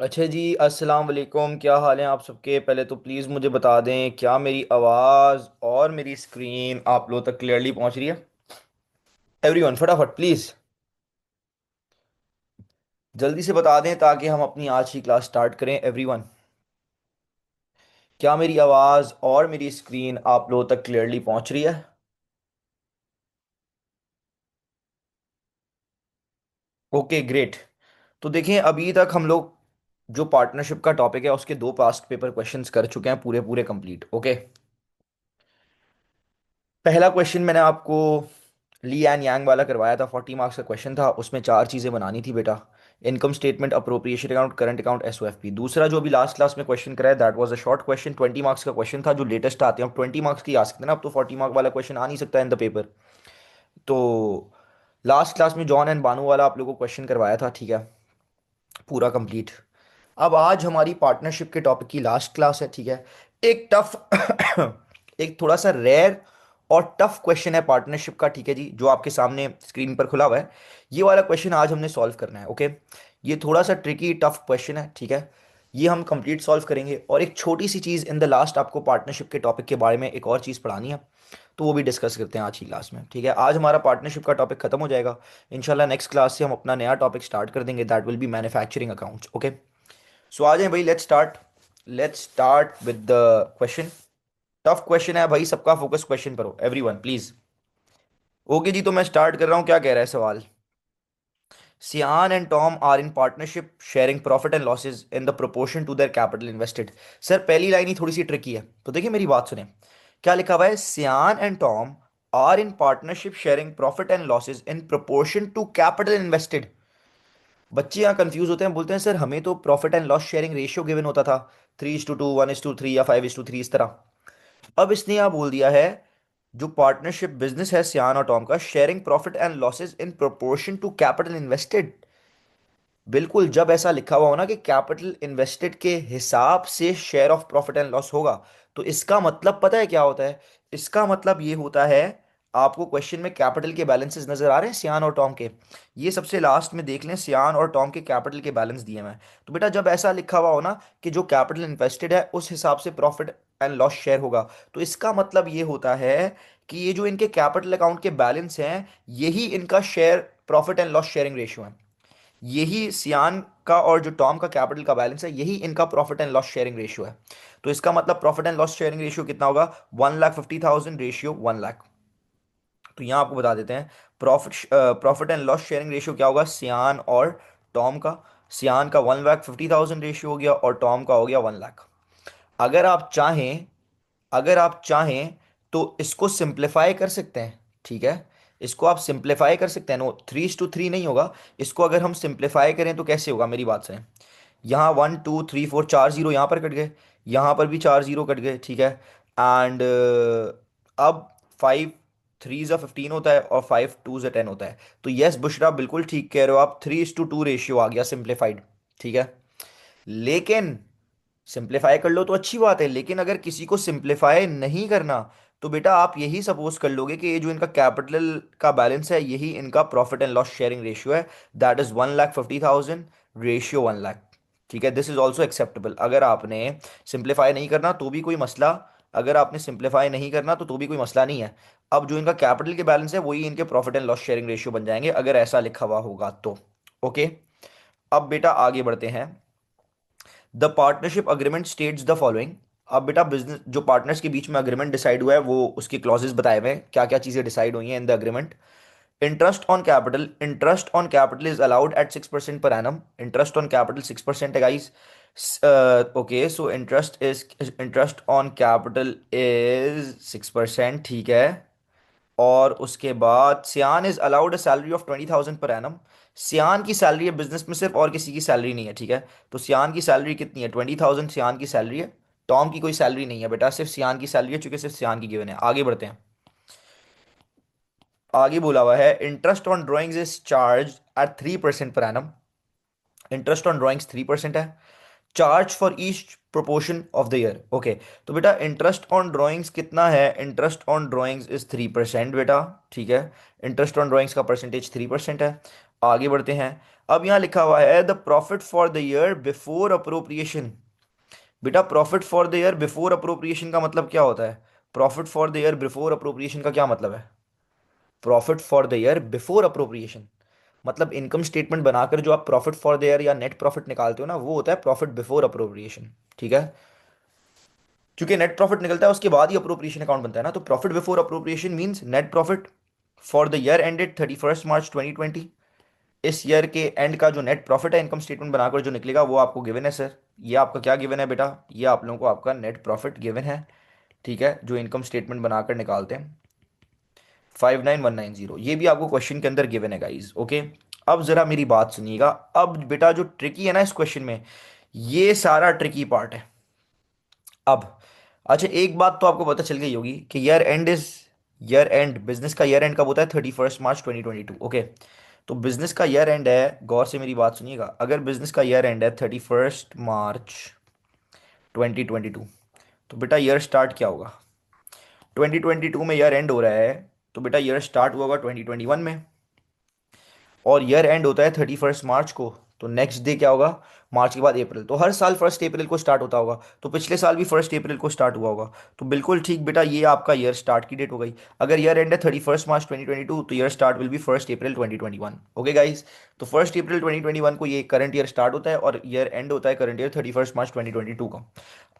अच्छा जी, अस्सलाम वालेकुम। क्या हाल है आप सबके? पहले तो प्लीज़ मुझे बता दें, क्या मेरी आवाज़ और मेरी स्क्रीन आप लोगों तक क्लियरली पहुंच रही है? एवरीवन फटाफट प्लीज़ जल्दी से बता दें ताकि हम अपनी आज की क्लास स्टार्ट करें। एवरीवन, क्या मेरी आवाज़ और मेरी स्क्रीन आप लोगों तक क्लियरली पहुंच रही है? Okay great. तो देखें, अभी तक हम लोग जो पार्टनरशिप का टॉपिक है उसके दो पास्ट पेपर क्वेश्चंस कर चुके हैं, पूरे पूरे कंप्लीट। ओके, पहला क्वेश्चन मैंने आपको ली एंड यांग वाला करवाया था, 40 मार्क्स का क्वेश्चन था। उसमें चार चीज़ें बनानी थी बेटा: income statement, appropriation account, current account, SOFP. दूसरा जो अभी लास्ट क्लास में क्वेश्चन कराया, that was a short question, 20 marks का क्वेश्चन था। जो लेटेस्ट आते हैं अब 20 मार्क्स की आ सकते हैं ना, अब तो 40 मार्क वाला क्वेश्चन आ नहीं सकता इन द पेपर। तो लास्ट क्लास में जॉन एंड बानू वाला आप लोगों को क्वेश्चन करवाया था, ठीक है, पूरा कंप्लीट। अब आज हमारी पार्टनरशिप के टॉपिक की लास्ट क्लास है, ठीक है। एक टफ एक थोड़ा सा रेयर और टफ क्वेश्चन है पार्टनरशिप का, ठीक है जी, जो आपके सामने स्क्रीन पर खुला हुआ है। ये वाला क्वेश्चन आज हमने सॉल्व करना है। ओके, ये थोड़ा सा ट्रिकी टफ क्वेश्चन है, ठीक है। ये हम कंप्लीट सॉल्व करेंगे। और एक छोटी सी चीज़ इन द लास्ट आपको पार्टनरशिप के टॉपिक के बारे में एक और चीज़ पढ़ानी है, तो वो भी डिस्कस करते हैं आज की क्लास में, ठीक है। आज हमारा पार्टनरशिप का टॉपिक खत्म हो जाएगा। इंशाल्लाह नेक्स्ट क्लास से हम अपना नया टॉपिक स्टार्ट कर देंगे, that will be manufacturing accounts. Okay, so आ जाए भाई, let's start with the question. Tough question है भाई, सबका फोकस क्वेश्चन पर हो, एवरीवन प्लीज। ओके जी, तो मैं स्टार्ट कर रहा हूँ। क्या कह रहा है सवाल? Sian and Tom are in partnership sharing profit and losses in the proportion to their capital invested. Sir पहली लाइन ही थोड़ी सी ट्रिकी है, तो देखिए मेरी बात सुने। क्या लिखा हुआ है? Sian and Tom are in partnership sharing profit and losses in proportion to capital invested. बच्चे यहाँ कंफ्यूज होते हैं, बोलते हैं सर हमें तो profit and loss sharing ratio given होता था 3:2, 1:3 या 5:3 इस तरह। अब इसने यहाँ बोल दिया है जो पार्टनरशिप बिजनेस है सियान और टॉम का, sharing profit and losses in proportion to capital invested. बिल्कुल, जब ऐसा लिखा हुआ हो ना कि कैपिटल इन्वेस्टेड के हिसाब से share of profit and loss होगा, तो इसका मतलब पता है क्या होता है? इसका मतलब ये होता है, आपको क्वेश्चन में कैपिटल के बैलेंसेस नजर आ रहे हैं सियान और टॉम के? ये सबसे लास्ट में देख लें, सियान और टॉम के कैपिटल के बैलेंस दिए हुए हैं। तो बेटा जब ऐसा लिखा हुआ हो ना कि जो कैपिटल इन्वेस्टेड है उस हिसाब से प्रॉफिट एंड लॉस शेयर होगा, तो इसका मतलब ये होता है कि ये जो इनके कैपिटल अकाउंट के बैलेंस हैं, यही इनका share profit and loss sharing ratio है। यही सियान का और जो टॉम का कैपिटल का बैलेंस है, यही इनका profit and loss sharing ratio है। तो इसका मतलब profit and loss sharing ratio कितना होगा? 1,50,000 रेशियो 1 लाख। तो यहाँ आपको बता देते हैं profit and loss sharing ratio क्या होगा सियान और टॉम का। सियान का 1,50,000 रेशियो हो गया और टॉम का हो गया 1 लाख। अगर आप चाहें अगर आप चाहें तो इसको सिंप्लीफाई कर सकते हैं, ठीक है। इसको आप सिंप्लीफाई कर सकते हैं। नो, 3:3 नहीं होगा। इसको अगर हम सिंप्लीफाई करें तो कैसे होगा, मेरी बात सुनें। यहाँ 1 2 3 4 चार जीरो यहाँ पर कट गए, यहाँ पर भी चार जीरो कट गए, ठीक है। एंड अब 5 3 ज़ा 15 होता है और 5 2 ज़ा 10 होता है। तो यस बुशरा, बिल्कुल ठीक कह रहे हो आप, 3:2 रेशियो आ गया सिंप्लीफाइड, ठीक है। लेकिन सिंप्लीफाई कर लो तो अच्छी बात है, लेकिन अगर किसी को सिंप्लीफाई नहीं करना, तो बेटा आप यही सपोज कर लोगे कि ये जो इनका कैपिटल का बैलेंस है, यही इनका profit and loss sharing ratio है। दैट इज 1,50,000 रेशियो 1 लाख, ठीक है। This is also acceptable. अगर आपने सिंप्लीफाई नहीं करना तो भी कोई मसला, अगर आपने सिंप्लीफाई नहीं करना तो भी कोई मसला नहीं है। अब जो इनका कैपिटल के बैलेंस है वही इनके profit and loss sharing ratio बन जाएंगे, अगर ऐसा लिखा हुआ होगा तो। ओके, अब बेटा आगे बढ़ते हैं। The partnership agreement states the following. अब बेटा बिजनेस जो पार्टनर्स के बीच में अग्रीमेंट डिसाइड हुआ है, वो उसके क्लॉजेस बताए हुए हैं, क्या क्या चीजें डिसाइड हुई हैं in the agreement. Interest on capital is allowed at 6% per annum. Interest on capital 6% है guys. Okay, so interest on capital is 6%, ठीक है। और उसके बाद सियान is allowed a salary of 20,000 per annum. सियान की सैलरी है बिजनेस में सिर्फ, और किसी की सैलरी नहीं है, ठीक है। तो सियान की सैलरी कितनी है? 20,000 सियान की सैलरी है। टॉम की कोई सैलरी नहीं है बेटा, सिर्फ सियान की सैलरी है, चूंकि सिर्फ सियान की गिवन है। आगे बढ़ते हैं। आगे बोला हुआ है interest on drawings is charge at 3% per annum. Interest on drawings 3% है। Charge for each proportion of the year. Okay, तो बेटा इंटरेस्ट ऑन ड्राइंग्स कितना है? इंटरेस्ट ऑन ड्राइंग्स इज 3% बेटा, ठीक है। इंटरेस्ट ऑन ड्राइंग्स का परसेंटेज 3% है। आगे बढ़ते हैं। अब यहाँ लिखा हुआ है the profit for the year before appropriation. बेटा profit for the year before appropriation का मतलब क्या होता है? Profit for the year before appropriation का क्या मतलब है? Profit for the year before appropriation मतलब इनकम स्टेटमेंट बनाकर जो आप प्रॉफिट फॉर द ईयर या नेट प्रॉफिट निकालते हो ना, वो होता है प्रॉफिट बिफोर अप्रोप्रिएशन। ठीक है, क्योंकि नेट प्रॉफिट निकलता है उसके बाद ही अप्रोप्रिएशन अकाउंट बनता है ना। तो profit before appropriation means net profit for the year ended 31 मार्च 2020। इस ईयर के एंड का जो नेट प्रॉफिट है इनकम स्टेटमेंट बनाकर जो निकलेगा वो आपको गिवन है सर। ये आपका क्या गिवन है बेटा? ये आप लोगों को आपका नेट प्रॉफिट गिवन है। ठीक है, जो इनकम स्टेटमेंट बनाकर निकालते हैं 59190, ये भी आपको क्वेश्चन के अंदर गिवन है गाइज। ओके, अब जरा मेरी बात सुनिएगा। अब बेटा जो ट्रिकी है ना इस क्वेश्चन में, ये सारा ट्रिकी पार्ट है। अब अच्छा, एक बात तो आपको पता चल गई होगी कि ईयर एंड बिजनेस का ईयर एंड कब होता है? 31 मार्च 2022। ओके, तो बिजनेस का ईयर एंड है, गौर से मेरी बात सुनिएगा, अगर बिजनेस का ईयर एंड है 31 मार्च 2022, तो बेटा ईयर स्टार्ट क्या होगा? 2022 में ईयर एंड हो रहा है, तो बेटा ईयर स्टार्ट हुआ होगा 2021 में। और ईयर एंड होता है 31 मार्च को, तो नेक्स्ट डे क्या होगा? मार्च के बाद अप्रैल। तो हर साल 1 अप्रैल को स्टार्ट होता होगा, तो पिछले साल भी 1 अप्रैल को स्टार्ट हुआ होगा। तो बिल्कुल ठीक बेटा, ये आपका ईयर स्टार्ट की डेट हो गई। अगर ईयर एंड है 31 मार्च 2022, तो year start will be 1 April 2021। Okay guys, तो 1 अप्रैल 2021 को ये करंट ईयर स्टार्ट होता है और ईयर एंड होता है करंट ईयर 31 मार्च 2022 का।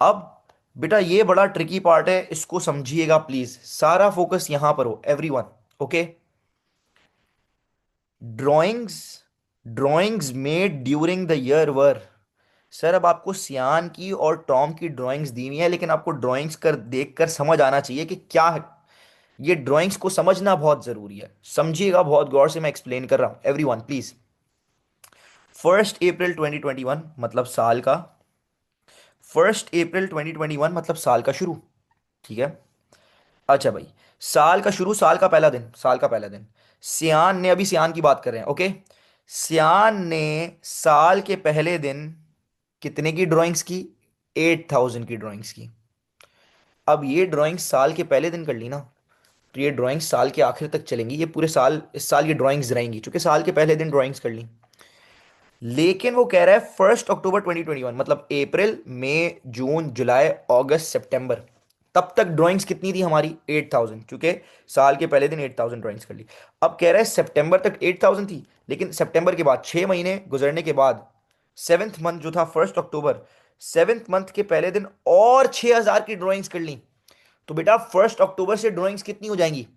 अब बेटा ये बड़ा ट्रिकी पार्ट है, इसको समझिएगा प्लीज, सारा फोकस यहां पर हो everyone. Okay, drawings drawings made during the year were. Sir अब आपको सियान की और टॉम की ड्राइंग्स दी हुई है, लेकिन आपको ड्राइंग्स कर देखकर समझ आना चाहिए कि क्या है। ये ड्राइंग्स को समझना बहुत जरूरी है, समझिएगा बहुत गौर से, मैं एक्सप्लेन कर रहा हूं एवरीवन प्लीज। 1 अप्रैल 2021 मतलब साल का, 1 अप्रैल 2021 मतलब साल का शुरू। ठीक है, अच्छा भाई, साल का शुरू, साल का पहला दिन, साल का पहला दिन। सियान ने, अभी सियान की बात कर रहे हैं। ओके, सियान ने साल के पहले दिन कितने की ड्राइंग्स की? 8000 की ड्राइंग्स की। अब ये ड्राइंग्स साल के पहले दिन कर ली ना, तो ये ड्राइंग्स साल के आखिर तक चलेंगी, ये पूरे साल, इस साल ये ड्राइंग्स रहेंगी, क्योंकि साल के पहले दिन ड्राइंग्स कर ली। लेकिन वो कह रहा है 1 अक्टूबर 2021 मतलब अप्रैल मई जून जुलाई अगस्त सितंबर, तब तक ड्राइंग्स कितनी थी हमारी? 8000, क्योंकि साल के पहले दिन 8000 ड्राइंग्स कर ली। अब कह रहा है सितंबर तक 8000 थी, लेकिन सितंबर के बाद 6 महीने गुजरने के बाद सेवेंथ मंथ जो था 1 अक्टूबर, सेवेंथ मंथ के पहले दिन और 6000 की ड्राइंग्स कर ली। तो बेटा 1 अक्टूबर से ड्राइंग्स कितनी हो जाएंगी?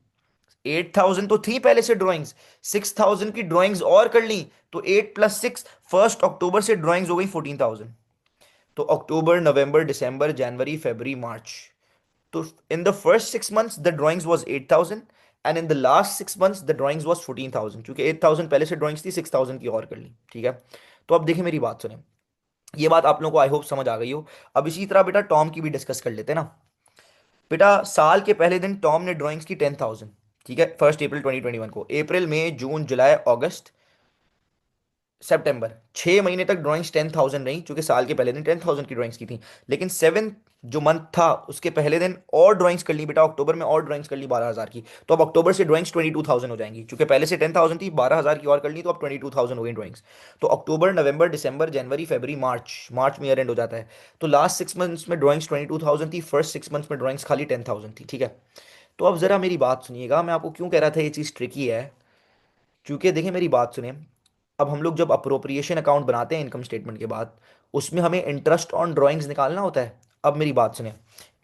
8000 तो थी पहले से ड्राइंग्स, 6000 की ड्राइंग्स और कर ली, तो 8 + 6, 1 अक्टूबर से ड्राइंग्स हो गई 14,000। तो अक्टूबर नवंबर दिसंबर जनवरी फरवरी मार्च, तो in the first 6 months the drawings was 8000, and in the last 6 months the drawings was 14,000, क्योंकि 8000 पहले से ड्राइंग्स थी, 6000 की और कर ली। ठीक है, तो अब देखिए मेरी बात सुने, ये बात आप लोगों को आई होप समझ आ गई हो। अब इसी तरह बेटा टॉम की भी डिस्कस कर लेते हैं ना। बेटा साल के पहले दिन टॉम ने ड्राइंग्स की 10,000। ठीक है, 1 अप्रैल 2021 को, अप्रैल मई जून जुलाई अगस्त सितंबर, 6 महीने तक ड्राइंग्स 10,000 रही, क्योंकि साल के पहले दिन 10,000 की ड्राइंग्स की थी। लेकिन सेवन जो मंथ था उसके पहले दिन और ड्राइंग्स कर ली बेटा, अक्टूबर में और ड्राइंग्स कर ली 12,000 की। तो अब अक्टूबर से ड्राइंग्स 22,000 हो जाएंगी, क्योंकि पहले से 10,000 थी, 12,000 की और कर ली, तो अब 22,000 हो गई ड्राइंग्स। तो अक्टूबर नवंबर दिसंबर जनवरी फरवरी मार्च, मार्च में ईयर एंड हो जाता है, तो लास्ट 6 मंथ्स में ड्राइंग्स 22,000 थी, फर्स्ट 6 मंथ्स में ड्राइंग्स खाली 10,000 थी। ठीक है, तो अब जरा मेरी बात सुनिएगा, मैं आपको क्यों कह रहा था ये चीज़ ट्रिकी है, क्योंकि देखिए मेरी बात सुनिए। अब हम लोग जब अप्रोप्रिएशन अकाउंट बनाते हैं इनकम स्टेटमेंट के बाद, उसमें हमें इंटरेस्ट ऑन ड्राइंग्स निकालना होता है। अब मेरी बात सुनिए,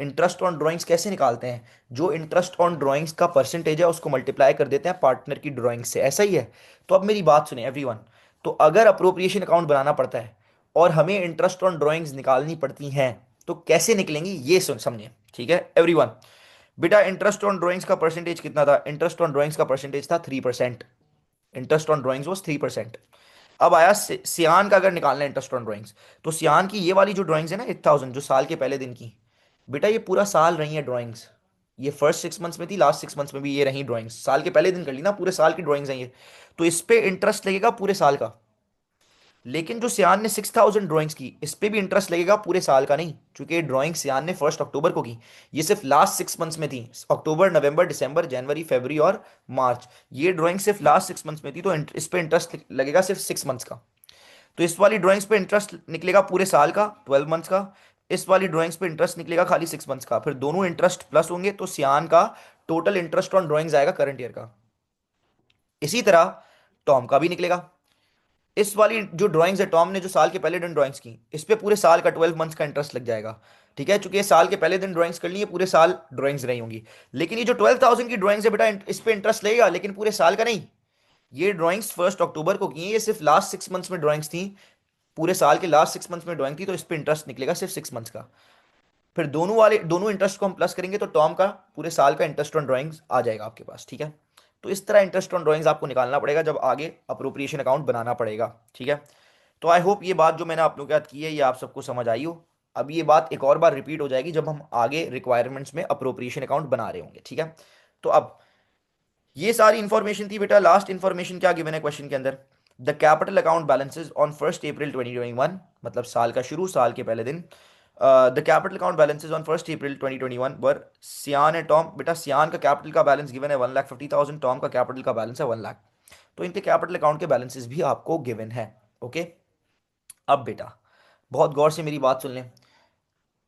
इंटरेस्ट ऑन ड्राइंग्स कैसे निकालते हैं? जो इंटरेस्ट ऑन ड्राइंग्स का परसेंटेज है उसको मल्टीप्लाई कर देते हैं पार्टनर की ड्राइंग से, ऐसा ही है। तो अब मेरी बात सुनिए एवरीवन, तो अगर अप्रोप्रिएशन अकाउंट बनाना पड़ता है और हमें इंटरेस्ट ऑन ड्राइंग्स निकालनी पड़ती हैं, तो कैसे निकलेंगी ये सुन समझिए। ठीक है एवरीवन, बेटा इंटरेस्ट ऑन ड्राइंग्स का परसेंटेज कितना था? इंटरेस्ट ऑन ड्राइंग्स का परसेंटेज था 3%। Interest on drawings was 3%। अब आया सियान का, अगर निकालना है इंटरेस्ट ऑन ड्राइंग्स, तो सियान की ये वाली जो ड्राइंग्स है ना 8000, जो साल के पहले दिन की, बेटा ये पूरा साल रही है ड्राइंग्स। ये फर्स्ट 6 मंथ्स में थी, लास्ट 6 मंथ्स में भी ये रही ड्राइंग्स, साल के पहले दिन कर ली ना, पूरे साल की ड्राइंग्स हैं ये। तो इस पे इंटरेस्ट लगेगा पूरे साल का। लेकिन जो सियान ने 6000 ड्राइंग्स की, इस पे भी इंटरेस्ट लगेगा, पूरे साल का नहीं, क्योंकि ये ड्राइंग सियान ने 1 अक्टूबर को की। ये सिर्फ लास्ट 6 मंथ्स में थी, अक्टूबर, नवंबर, दिसंबर, जनवरी, फरवरी और मार्च। ये ड्राइंग सिर्फ लास्ट 6 मंथ्स में थी, तो इस पे इंटरेस्ट लगेगा सिर्फ 6 मंथ्स का। तो इस वाली ड्राइंग्स पे इंटरेस्ट निकलेगा पूरे साल का, 12 मंथ्स का। इस वाली ड्राइंग्स पे इंटरेस्ट निकलेगा खाली 6 मंथ्स का। फिर दोनों इंटरेस्ट प्लस होंगे, तो सियान का टोटल इंटरेस्ट ऑन ड्राइंग्स आएगा करंट ईयर का। इसी तरह टॉम का भी निकलेगा। इस वाली जो ड्राइंग्स है, टॉम ने जो साल के पहले दिन ड्राइंग्स की, इस पे पूरे साल का 12 मंथ्स का इंटरेस्ट लग जाएगा। ठीक है, चूंकि ये साल के पहले दिन ड्राइंग्स कर ली है, पूरे साल ड्राइंग्स रही होंगी। लेकिन ये जो 12,000 की ड्राइंग्स है बेटा, इस पे इंटरेस्ट लगेगा, लेकिन पूरे साल का नहीं। ये ड्राइंग्स 1 अक्टूबर को की हैं, ये सिर्फ लास्ट 6 मंथ्स में ड्राइंग्स थी, पूरे साल के लास्ट 6 मंथ्स में ड्राइंग थी, तो इस पे इंटरेस्ट निकलेगा सिर्फ 6 मंथ्स का। फिर दोनों इंटरेस्ट को हम प्लस करेंगे, तो टॉम का पूरे साल का इंटरेस्ट ऑन ड्राइंग्स आ जाएगा आपके पास। ठीक है, तो इस तरह इंटरेस्ट ऑन ड्राइंग्स आपको निकालना पड़ेगा जब आगे अप्रोप्रिएशन अकाउंट बनाना पड़ेगा। ठीक है, तो आई होप ये बात जो मैंने आप लोगों के साथ की है, ये आप सबको समझ आई हो। अब ये बात एक और बार रिपीट हो जाएगी जब हम आगे रिक्वायरमेंट्स में अप्रोप्रिएशन अकाउंट बना रहे होंगे। ठीक है, तो अब ये सारी इंफॉर्मेशन थी बेटा। लास्ट इंफॉर्मेशन क्या गिवन है क्वेश्चन के अंदर? The capital account balances on 1 अप्रैल 2021, मतलब साल का शुरू, साल के पहले दिन। The capital account balances on 1 अप्रैल 2021 वर सियान एंड टॉम। बेटा सियान का कैपिटल का बैलेंस गिवन है 1,50,000, टॉम का कैपिटल का बैलेंस है 1 लाख। तो इनके कैपिटल अकाउंट के बैलेंसेज भी आपको गिवन है। ओके, अब बेटा बहुत गौर से मेरी बात सुन लें।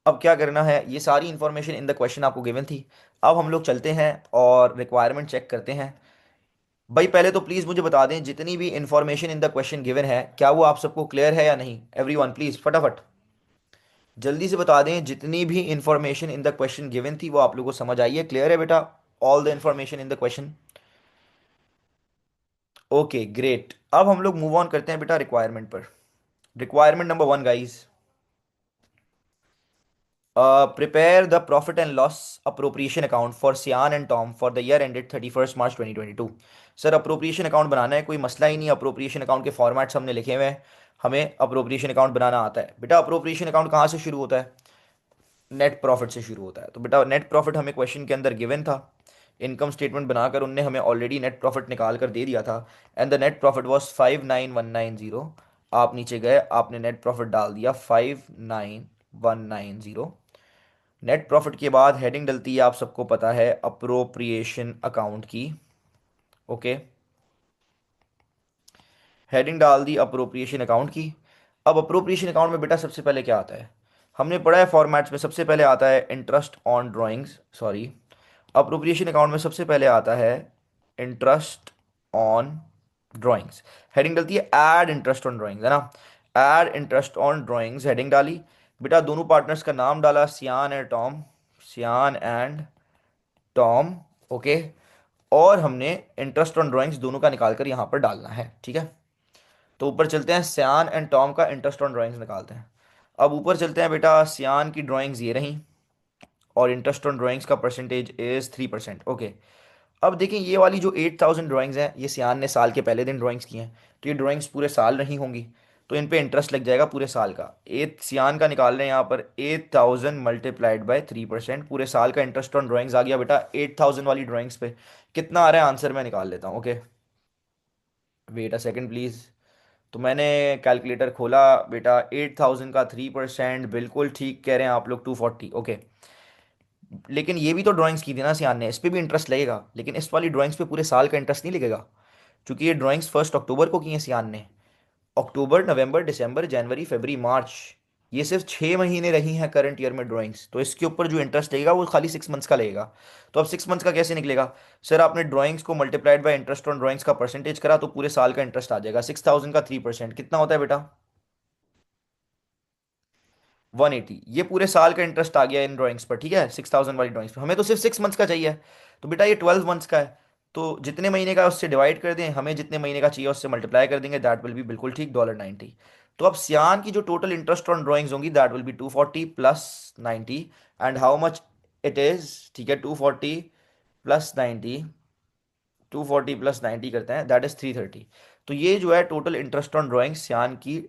अब क्या करना है, ये सारी इंफॉर्मेशन इन द क्वेश्चन आपको गिवन थी। अब हम लोग चलते हैं और रिक्वायरमेंट चेक करते हैं। भाई पहले तो प्लीज़ मुझे बता दें, जितनी भी information in the question given है, क्या वो आप सबको क्लियर है या नहीं? एवरीवन प्लीज़ फटाफट जल्दी से बता दें, जितनी भी information in the question given थी वो आप लोगों को समझ आई है, क्लियर है बेटा? All the information in the question. Okay great, अब हम लोग मूव ऑन करते हैं बेटा रिक्वायरमेंट पर। Requirement number 1 guys, prepare the profit and loss appropriation account for Sian and Tom for the year ended 31 March 2022। Sir appropriation account बनाना है, कोई मसला ही नहीं। अप्रोप्रिएशन अकाउंट के फॉर्मेट्स हमने लिखे हुए हैं, हमें अप्रोप्रिएशन अकाउंट बनाना आता है। बेटा अप्रोप्रिएशन अकाउंट कहाँ से शुरू होता है? नेट प्रॉफिट से शुरू होता है। तो बेटा नेट प्रॉफिट हमें क्वेश्चन के अंदर गिवन था, इनकम स्टेटमेंट बनाकर उनने हमें ऑलरेडी नेट प्रॉफिट निकाल कर दे दिया था। And the net profit was 59190। आप नीचे गए, आपने नेट प्रॉफिट डाल दिया 59190। नेट प्रॉफिट के बाद हेडिंग डलती है, आप सबको पता है, अप्रोप्रिएशन अकाउंट की। ओके, हेडिंग डाल दी अप्रोप्रिएशन अकाउंट की। अब अप्रोप्रिएशन अकाउंट में बेटा सबसे पहले क्या आता है? हमने पढ़ा है फॉर्मेट्स में, सबसे पहले आता है interest on drawings, sorry, appropriation account में सबसे पहले आता है इंटरेस्ट ऑन ड्राइंग्स। हेडिंग डलती है ऐड इंटरेस्ट ऑन ड्राइंग्स, है ना? Add interest on drawings heading डाली। बेटा दोनों पार्टनर्स का नाम डाला, सियान एंड टॉम, सियान एंड टॉम। ओके, और हमने इंटरेस्ट ऑन ड्राइंग्स दोनों का निकाल कर यहाँ पर डालना है। ठीक है, तो ऊपर चलते हैं, सियान एंड टॉम का इंटरेस्ट ऑन ड्राइंग्स निकालते हैं। अब ऊपर चलते हैं बेटा, सियान की ड्राइंग्स ये रही और इंटरेस्ट ऑन ड्राइंग्स का परसेंटेज इज 3%। ओके, अब देखें ये वाली जो 8,000 ड्राइंग्स हैं, ये सियान ने साल के पहले दिन ड्राइंग्स की हैं, तो ये ड्राइंग्स पूरे साल नहीं होंगी, तो इन पे इंटरेस्ट लग जाएगा पूरे साल का। एट सियान का निकाल रहे हैं यहाँ पर, 8,000 मल्टीप्लाइड बाय 3%, पूरे साल का इंटरेस्ट ऑन ड्राइंग्स आ गया बेटा 8,000 वाली ड्राइंग्स पे। कितना आ रहा है आंसर, मैं निकाल लेता हूँ। Okay, wait a second please. तो मैंने कैलकुलेटर खोला बेटा, 8,000 का 3%, बिल्कुल ठीक कह रहे हैं आप लोग, 240। ओके, लेकिन ये भी तो ड्राइंग्स की थी ना सियान ने, इस पे भी इंटरेस्ट लगेगा, लेकिन इस वाली ड्राइंग्स पे पूरे साल का इंटरेस्ट नहीं लगेगा, क्योंकि ये ड्राइंग्स 1 अक्टूबर को की हैं सियान ने। अक्टूबर, नवंबर, दिसंबर, जनवरी, फरवरी, मार्च, ये सिर्फ 6 महीने रही हैं करंट ईयर में ड्राइंग्स, तो इसके ऊपर जो इंटरेस्ट लगेगा वो खाली 6 मंथ्स का लगेगा। तो अब 6 मंथ्स का कैसे निकलेगा? सर आपने ड्राइंग्स को multiplied by interest on drawings का परसेंटेज करा, तो पूरे साल का इंटरेस्ट आ जाएगा। 6,000 का 3% कितना होता है बेटा? 180। ये पूरे साल का इंटरेस्ट आ गया इन ड्राइंग्स पर। ठीक है, 6,000 वाली ड्राइंग्स पर हमें तो सिर्फ 6 मंथ्स का चाहिए। तो बेटा ये 12 मंथ्स का है, तो जितने महीने का है उससे डिवाइड कर दें, हमें जितने महीने का चाहिए उससे मल्टीप्लाई कर देंगे, दैट विल बी बिल्कुल ठीक $90। तो अब सियान की जो टोटल इंटरेस्ट ऑन ड्राइंग्स होंगी, that will B 240 plus 90। And how much it is? ठीक है, 240 प्लस 90, 240 प्लस 90 करते हैं, दैट इज 330। तो ये जो है टोटल इंटरेस्ट ऑन ड्राइंग्स सियान की,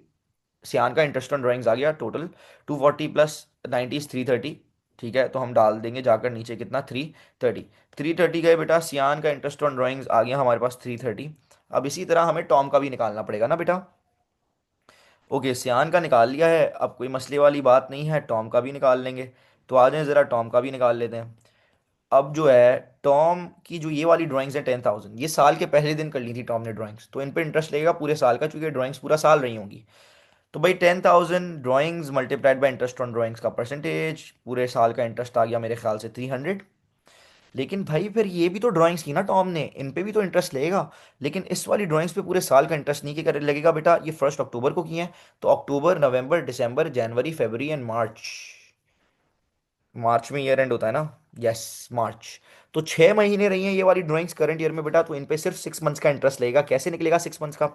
सियान का इंटरेस्ट ऑन ड्राइंग्स आ गया टोटल 240 प्लस 90 इज 330। ठीक है, तो हम डाल देंगे जाकर नीचे कितना, 330। 330 गए बेटा, सियान का इंटरेस्ट ऑन ड्राइंग्स आ गया हमारे पास 330। अब इसी तरह हमें टॉम का भी निकालना पड़ेगा ना बेटा। ओके, सियान का निकाल लिया है, अब कोई मसले वाली बात नहीं है, टॉम का भी निकाल लेंगे। तो आ जाएं ज़रा, टॉम का भी निकाल लेते हैं। अब जो है, टॉम की जो ये वाली ड्राइंग्स है 10,000, ये साल के पहले दिन कर ली थी टॉम ने ड्राइंग्स, तो इन पे इंटरेस्ट लगेगा पूरे साल का, चूंकि ड्राइंग्स पूरा साल रही होंगी। तो भाई 10,000 drawings multiplied by interest on drawings का परसेंटेज, पूरे साल का इंटरेस्ट आ गया मेरे ख्याल से 300। लेकिन भाई फिर ये भी तो ड्राइंग्स की ना टॉम ने, इन पे भी तो इंटरेस्ट लगेगा। लेकिन इस वाली ड्राइंग्स पे पूरे साल का इंटरेस्ट नहीं के कर लगेगा बेटा, ये 1 अक्टूबर को किए हैं। तो अक्टूबर, नवंबर, दिसंबर, जनवरी, फरवरी एंड मार्च। मार्च में ईयर एंड होता है ना। यस, मार्च। तो 6 महीने रही हैं ये वाली ड्राइंग्स करंट ईयर में बेटा, तो इन पे सिर्फ 6 मंथ्स का इंटरेस्ट लगेगा। कैसे निकलेगा 6 मंथ्स का?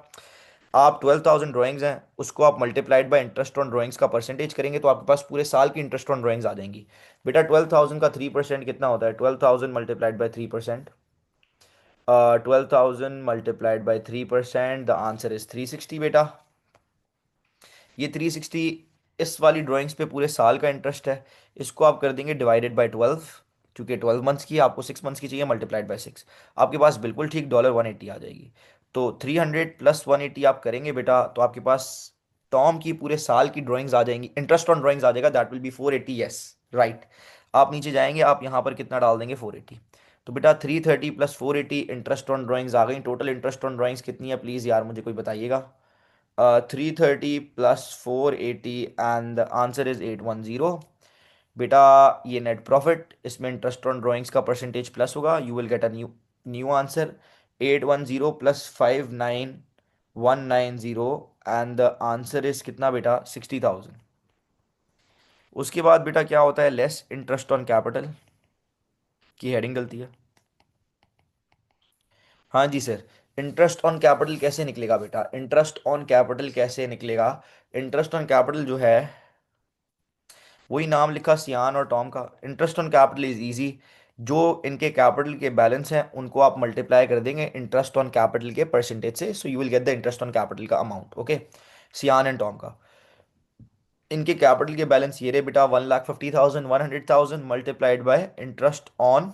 आप 12,000 ड्राइंग्स हैं, उसको आप multiplied by interest on drawings का परसेंटेज करेंगे, तो आपके पास पूरे साल की इंटरेस्ट ऑन ड्राइंग्स आ जाएंगी। बेटा 12,000 का 3% कितना होता है? 12,000 multiplied by 3%, 12,000 multiplied by 3%, the answer is 360 बेटा। ये 360 इस वाली ड्राइंग्स पे पूरे साल का इंटरेस्ट है। इसको आप कर देंगे डिवाइडेड बाय 12, क्योंकि 12 मंथ्स की है, आपको 6 मंथ्स की चाहिए, मल्टीप्लाइड बाय 6। आपके पास बिल्कुल ठीक $180 आ जाएगी। तो 300 प्लस 180 आप करेंगे बेटा, तो आपके पास टॉम की पूरे साल की ड्राइंग्स आ जाएंगी, इंटरेस्ट ऑन ड्राइंग्स आ जाएगा, that will B 480। Yes, right. आप नीचे जाएंगे, आप यहाँ पर कितना डाल देंगे? 480। तो बेटा 330 प्लस 480 इंटरेस्ट ऑन ड्राइंग्स आ गई। टोटल इंटरेस्ट ऑन ड्राइंग्स कितनी है प्लीज़ यार, मुझे कोई बताइएगा। 330 + 480 एंड द आंसर इज 810 बेटा। ये नेट प्रॉफिट, इसमें इंटरेस्ट ऑन ड्राइंग्स का परसेंटेज प्लस होगा, you will get a new new answer. 810 plus 59190 and the answer is कितना बेटा? 60,000। उसके बाद बेटा क्या होता है? लेस इंटरेस्ट ऑन कैपिटल की हेडिंग डलती है। हाँ जी सर। इंटरेस्ट ऑन कैपिटल कैसे निकलेगा बेटा? इंटरेस्ट ऑन कैपिटल कैसे निकलेगा? इंटरेस्ट ऑन कैपिटल जो है, वही नाम लिखा सियान और टॉम का। Interest on capital is easy. जो इनके कैपिटल के बैलेंस हैं उनको आप मल्टीप्लाई कर देंगे इंटरेस्ट ऑन कैपिटल के परसेंटेज से, so you will get the interest on capital का अमाउंट। ओके, सियान एंड टॉम का। इनके कैपिटल के बैलेंस ये रहे बेटा, 1,50,000, 100,000 multiplied by interest on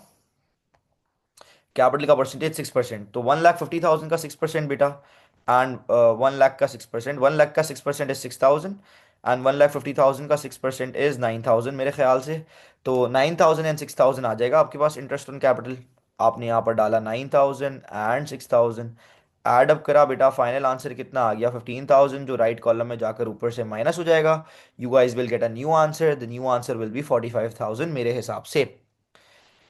capital का परसेंटेज 6%। तो 1,50,000 का 6% बेटा, एंड 1 लाख का 6%, 1 लाख का 6% इज 6,000, एंड 1,50,000 का 6% इज 9,000 मेरे ख्याल से। तो 9,000 एंड 6,000 आ जाएगा आपके पास इंटरेस्ट ऑन कैपिटल। आपने यहाँ पर डाला 9,000 एंड 6,000, एड अप करा बेटा, फाइनल आंसर कितना आ गया? 15,000, जो राइट कॉलम में जाकर ऊपर से माइनस हो जाएगा। You guys will get a new answer, the new answer will be 45,000 मेरे हिसाब से।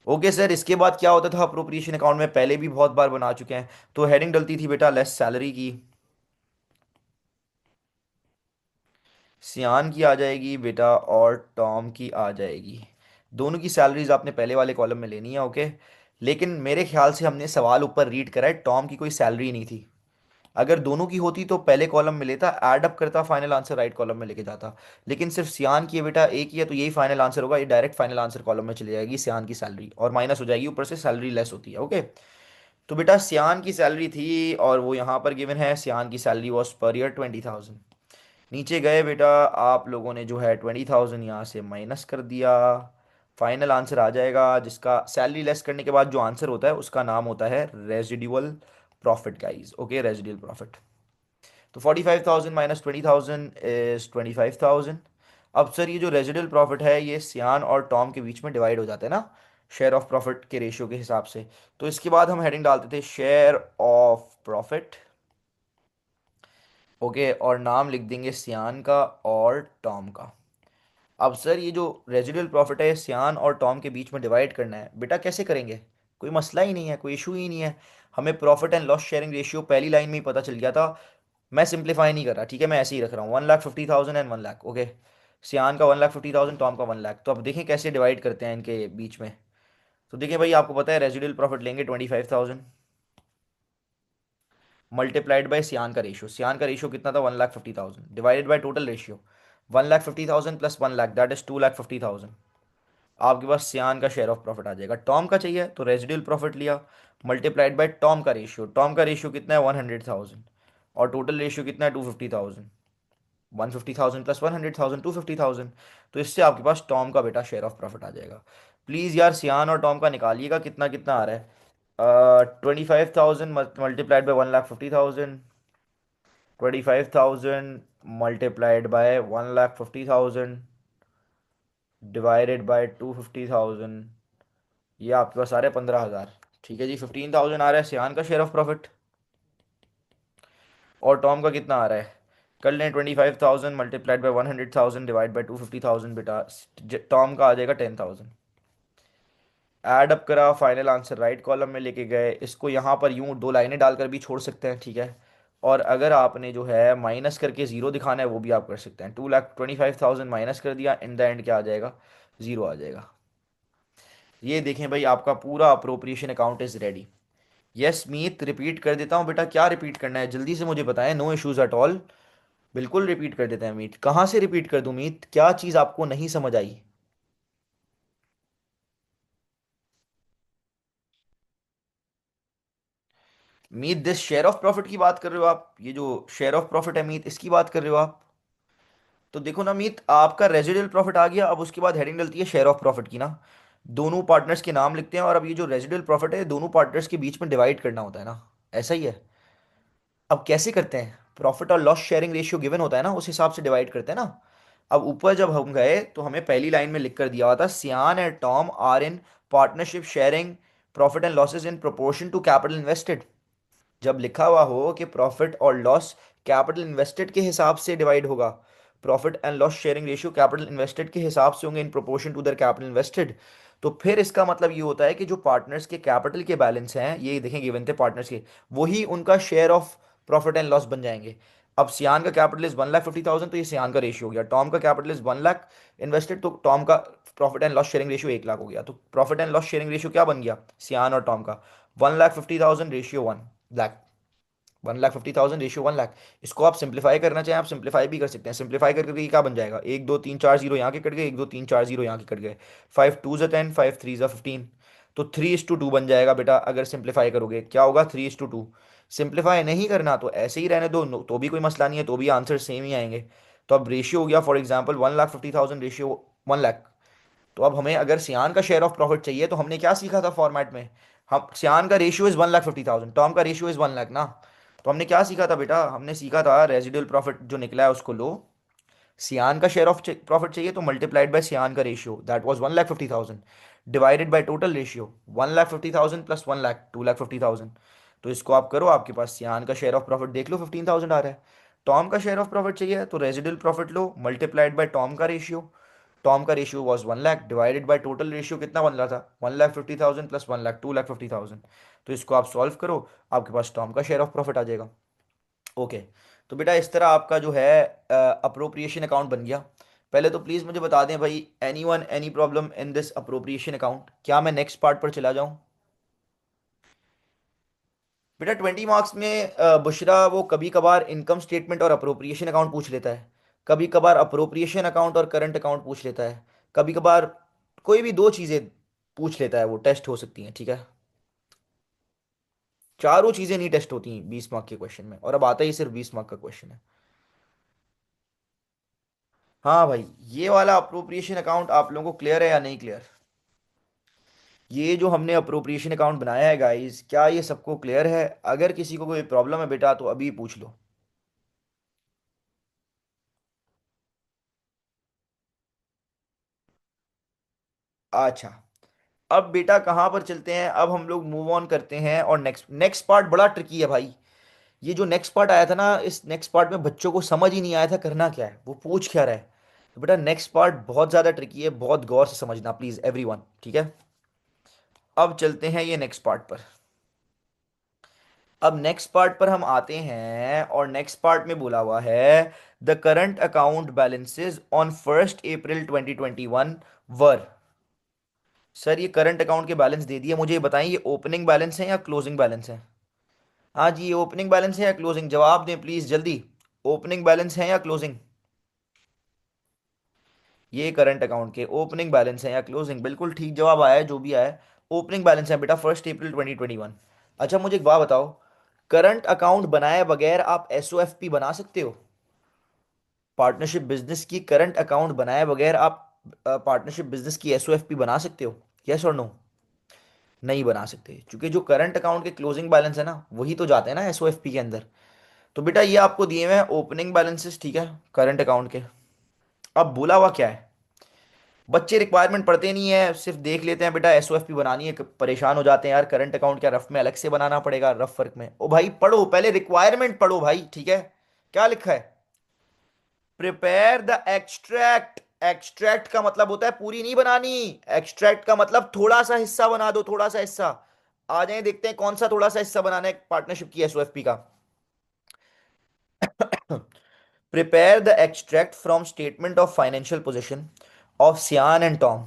ओके सर, इसके बाद क्या होता था अप्रोप्रिएशन अकाउंट में? पहले भी बहुत बार बना चुके हैं। तो हेडिंग डलती थी बेटा लेस सैलरी की। सियान की आ जाएगी बेटा और टॉम की आ जाएगी। दोनों की सैलरीज आपने पहले वाले कॉलम में लेनी है। ओके, लेकिन मेरे ख्याल से हमने सवाल ऊपर रीड करा है, टॉम की कोई सैलरी नहीं थी। अगर दोनों की होती तो पहले कॉलम में लेता, ऐड अप करता, फाइनल आंसर राइट कॉलम में लेके जाता। लेकिन सिर्फ सियान की है बेटा, एक ही है, तो यही फाइनल आंसर होगा। ये डायरेक्ट फाइनल आंसर कॉलम में चली जाएगी, सियान की सैलरी, और माइनस हो जाएगी ऊपर से, सैलरी लेस होती है। ओके, तो बेटा सियान की सैलरी थी, और वो यहाँ पर गिवन है, सियान की सैलरी वॉज पर ईयर 20,000। नीचे गए बेटा, आप लोगों ने जो है 20,000 यहाँ से माइनस कर दिया। फाइनल आंसर आ जाएगा, जिसका सैलरी लेस करने के बाद जो आंसर होता है उसका नाम होता है residual profit guys. Okay, residual profit. तो 45,000 माइनस 20,000 इज 25,000। अब सर ये जो रेजिडुअल प्रॉफिट है, ये सियान और टॉम के बीच में डिवाइड हो जाता है ना, शेयर ऑफ प्रॉफिट के रेशियो के हिसाब से। तो इसके बाद हम हेडिंग डालते थे शेयर ऑफ प्रॉफिट। ओके, और नाम लिख देंगे सियान का और टॉम का। अब सर ये जो रेजिडुअल प्रॉफिट है, सियान और टॉम के बीच में डिवाइड करना है बेटा, कैसे करेंगे? कोई मसला ही नहीं है, कोई इशू ही नहीं है। हमें profit and loss sharing ratio पहली लाइन में ही पता चल गया था। मैं सिंप्लीफाई नहीं कर रहा, ठीक है, मैं ऐसे ही रख रहा हूँ, 1,50,000 एंड 1 लाख। ओके, सियान का 1,50,000, टॉम का 1 लाख। तो अब देखें कैसे डिवाइड करते हैं इनके बीच में। तो देखिए भाई, आपको पता है रेजिडुअल प्रॉफिट लेंगे 25,000 मल्टीप्लाइड बाय सियान का रेशियो। सियान का रेशियो कितना था? 1,50,000 divided by total ratio 1,50,000 plus 1 lakh, that is 2,50,000। आपके पास सियान का शेयर ऑफ प्रॉफिट आ जाएगा। टॉम का चाहिए तो रेजिडुअल प्रॉफिट लिया, मल्टीप्लाइड बाय टॉम का रेशियो। टॉम का रेशियो कितना है? 100,000, और टोटल रेशियो कितना है? 250,000। 150,000 प्लस 100,000, 250,000। तो इससे आपके पास टॉम का बेटा शेयर ऑफ प्रॉफिट आ जाएगा। प्लीज़ यार सियान और टॉम का निकालिएगा, कितना कितना आ रहा है। 25,000 multiplied by 1,50,000, 25,000 multiplied by 1,50,000 divided by 250,000, ये आपके पास आ रहे हैं 15,000। ठीक है जी, 15,000 आ रहा है सियान का शेयर ऑफ प्रॉफिट। और टॉम का कितना आ रहा है? कर लें 25,000 मल्टीप्लाइड बाई 100,000 डिवाइड बाई 250,000 बेटा। टॉम का आ जाएगा 10,000। ऐड अप करा, फाइनल आंसर राइट कॉलम में लेके गए, इसको यहाँ पर यूं दो लाइनें डालकर भी छोड़ सकते हैं, ठीक है। और अगर आपने जो है माइनस करके ज़ीरो दिखाना है वो भी आप कर सकते हैं। 2,25,000 माइनस कर दिया, इन द एंड क्या आ जाएगा? ज़ीरो आ जाएगा। ये देखें भाई, आपका पूरा appropriation account is ready. Yes Meet, repeat कर देता हूँ बेटा, क्या रिपीट करना है जल्दी से मुझे बताएं, नो इश्यूज एट ऑल। बिल्कुल रिपीट कर देते हैं मीत। कहाँ से रिपीट कर दूं मीत, क्या चीज़ आपको नहीं समझ आई? मीत दिस शेयर ऑफ प्रॉफिट की बात कर रहे हो आप? ये जो शेयर ऑफ प्रॉफिट है मीत, इसकी बात कर रहे हो आप? तो देखो ना मीत, आपका रेजिडुअल प्रॉफिट आ गया, अब उसके बाद हेडिंग डलती है शेयर ऑफ प्रॉफिट की ना। दोनों पार्टनर्स के नाम लिखते हैं, और अब ये जो रेजिडुअल प्रॉफिट है दोनों पार्टनर्स के बीच में डिवाइड करना होता है ना। ऐसा ही है। अब कैसे करते हैं? प्रॉफिट और लॉस शेयरिंग रेशियो गिवन होता है ना, उस हिसाब से डिवाइड करते हैं ना। अब ऊपर जब हम गए तो हमें पहली लाइन में लिख कर दिया हुआ था, Sian and Tom are in partnership sharing profit and losses in proportion to capital invested. जब लिखा हुआ हो कि प्रॉफिट और लॉस कैपिटल इन्वेस्टेड के हिसाब से डिवाइड होगा, profit and loss sharing ratio capital invested के हिसाब से होंगे in proportion to their capital invested, तो फिर इसका मतलब ये होता है कि जो पार्टनर्स के कैपिटल के बैलेंस हैं, ये देखें गिवन थे पार्टनर्स के, वही उनका share of profit and loss बन जाएंगे। अब सियान का कैपिटल इज 1,50,000, तो ये सियान का रेशियो हो गया। टॉम का कैपिटल इज 1 लाख इन्वेस्टेड, तो टॉम का profit and loss sharing ratio 1 lakh हो गया। तो profit and loss sharing ratio क्या बन गया सियान और टॉम का? 1,50,000 रेशियो 1 लाख। 1,50,000 रेशियो 1 लाख। इसको आप सिंप्लीफाई करना चाहें, आप सिंप्लीफाई भी कर सकते हैं। सिंप्लीफाई करके ये क्या बन जाएगा? एक दो तीन चार जीरो यहाँ के कट गए, एक दो तीन चार जीरो यहाँ के कट गए। 5 2 ज़ा 10, 5 3 ज़ा 15। तो 3:2 बन जाएगा बेटा, अगर सिंप्लीफाई करोगे क्या होगा? 3:2। सिंप्लीफाई नहीं करना तो ऐसे ही रहने दो, तो भी कोई मसला नहीं है, तो भी आंसर सेम ही आएंगे। तो अब रेशियो हो गया फॉर एग्जाम्पल 1,50,000 रेशियो 1 लाख। तो अब हमें अगर सियान का शेयर ऑफ प्रॉफिट चाहिए, तो हमने क्या सीखा था फॉर्मेट में? हम सियान का रेशियो इज 1,50,000, टॉम का रेशियो इज 1 लाख ना। तो हमने क्या सीखा था बेटा? हमने सीखा था रेजिडुअल प्रॉफिट जो निकला है उसको लो, सियान का शेयर ऑफ प्रॉफिट चाहिए तो मल्टीप्लाइड बाय सियान का ratio, that was 1,50,000 divided by total ratio 1,50,000 plus 1 lakh 2,50,000। तो इसको आप करो, आपके पास सियान का शेयर ऑफ प्रॉफिट देख लो 15,000 आ रहा है। टॉम का शेयर ऑफ प्रॉफिट चाहिए तो residual profit low multiplied by Tom का रेशियो। टॉम का ratio was 1 lakh divided by total ratio कितना बन रहा था? 1,50,000 प्लस 1 लाख 2,50,000। तो इसको आप सॉल्व करो, आपके पास टॉम का शेयर ऑफ प्रॉफिट आ जाएगा। ओके। तो बेटा इस तरह आपका जो है अप्रोप्रिएशन अकाउंट बन गया। पहले तो प्लीज़ मुझे बता दें भाई, any one any problem in this appropriation account? क्या मैं नेक्स्ट पार्ट पर चला जाऊं? बेटा 20 मार्क्स में बुशरा वो कभी कभार इनकम स्टेटमेंट और अप्रोप्रिएशन अकाउंट पूछ लेता है, कभी कभार अप्रोप्रिएशन अकाउंट और करंट अकाउंट पूछ लेता है, कभी कभार कोई भी दो चीज़ें पूछ लेता है, वो टेस्ट हो सकती हैं, ठीक है। चारों चीज़ें नहीं टेस्ट होती 20 मार्क के क्वेश्चन में, और अब आता ही सिर्फ 20 मार्क का क्वेश्चन है। हाँ भाई, ये वाला अप्रोप्रिएशन अकाउंट आप लोगों को क्लियर है या नहीं क्लियर? ये जो हमने अप्रोप्रिएशन अकाउंट बनाया है गाइस, क्या ये सबको क्लियर है? अगर किसी को कोई प्रॉब्लम है बेटा तो अभी पूछ लो। अच्छा, अब बेटा कहाँ पर चलते हैं? अब हम लोग मूव ऑन करते हैं, और नेक्स्ट नेक्स्ट पार्ट बड़ा ट्रिकी है भाई। ये जो नेक्स्ट पार्ट आया था ना, इस नेक्स्ट पार्ट में बच्चों को समझ ही नहीं आया था करना क्या है, वो पूछ क्या रहा है। तो बेटा नेक्स्ट पार्ट बहुत ज़्यादा ट्रिकी है, बहुत गौर से समझना प्लीज़ एवरीवन, ठीक है। अब चलते हैं ये नेक्स्ट पार्ट पर। अब नेक्स्ट पार्ट पर हम आते हैं, और नेक्स्ट पार्ट में बोला हुआ है the current account balances on 1 April 2021 were. Sir ये करंट अकाउंट के बैलेंस दे दिए, मुझे ये बताएं ये ओपनिंग बैलेंस है या क्लोजिंग बैलेंस है? हाँ जी, ये ओपनिंग बैलेंस है या क्लोजिंग? जवाब दें प्लीज जल्दी। ओपनिंग बैलेंस है या क्लोजिंग? ये करंट अकाउंट के ओपनिंग बैलेंस है या क्लोजिंग? बिल्कुल ठीक जवाब आया है, जो भी आया है ओपनिंग बैलेंस है बेटा, 1 अप्रैल 2021। अच्छा मुझे एक बात बताओ, करंट अकाउंट बनाए बगैर आप एसओएफपी बना सकते हो? पार्टनरशिप बिजनेस की करंट अकाउंट बनाए बगैर आप पार्टनरशिप बिजनेस की एसओएफपी बना सकते हो? यस और नो? नहीं बना सकते, क्योंकि जो करंट अकाउंट के क्लोजिंग बैलेंस है ना, वही तो जाते हैं ना एसओएफपी के अंदर। तो बेटा ये आपको दिए हुए हैं ओपनिंग बैलेंसेस, ठीक है, करंट अकाउंट के। अब बोला हुआ क्या है, बच्चे रिक्वायरमेंट पढ़ते नहीं है, सिर्फ देख लेते हैं बेटा एसओएफपी बनानी है, परेशान हो जाते हैं यार करंट अकाउंट क्या रफ में अलग से बनाना पड़ेगा, रफ वर्क में। ओ भाई पढ़ो, पहले रिक्वायरमेंट पढ़ो भाई, ठीक है। क्या लिखा है, प्रिपेयर द एक्सट्रैक्ट। एक्सट्रैक्ट का मतलब होता है पूरी नहीं बनानी, एक्सट्रैक्ट का मतलब थोड़ा सा हिस्सा बना दो, थोड़ा सा हिस्सा। आ जाए देखते हैं कौन सा थोड़ा सा हिस्सा बनाना है पार्टनरशिप की एसओएफपी का। Prepare the extract from statement of financial position of Sian and Tom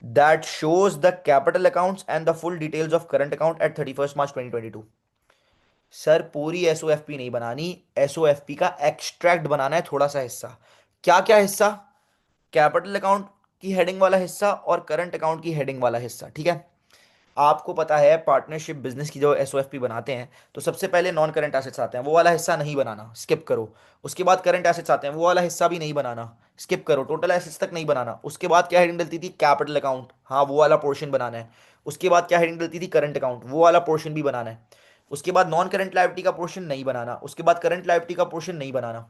that shows the capital accounts and the full details of current account at 31st March 2022। Sir पूरी एसओएफपी नहीं बनानी, एसओएफपी का एक्सट्रैक्ट बनाना है, थोड़ा सा हिस्सा। क्या क्या हिस्सा, कैपिटल अकाउंट की हेडिंग वाला हिस्सा और करंट अकाउंट की हेडिंग वाला हिस्सा, ठीक है। आपको पता है पार्टनरशिप बिजनेस की जो एसओएफपी बनाते हैं तो सबसे पहले नॉन करंट एसेट्स आते हैं, वो वाला हिस्सा नहीं बनाना, स्किप करो। उसके बाद करंट एसेट्स आते हैं, वो वाला हिस्सा भी नहीं बनाना, स्किप करो, टोटल एसेट्स तक नहीं बनाना। उसके बाद क्या हेडिंग डलती थी, कैपिटल अकाउंट, हाँ वो वाला पोर्शन बनाना है। उसके बाद क्या हेडिंग डलती थी, करंट अकाउंट, वो वाला पोर्शन भी बनाना है। उसके बाद नॉन करंट लायबिलिटी का पोर्शन नहीं बनाना, उसके बाद करंट लायबिलिटी का पोर्शन नहीं बनाना।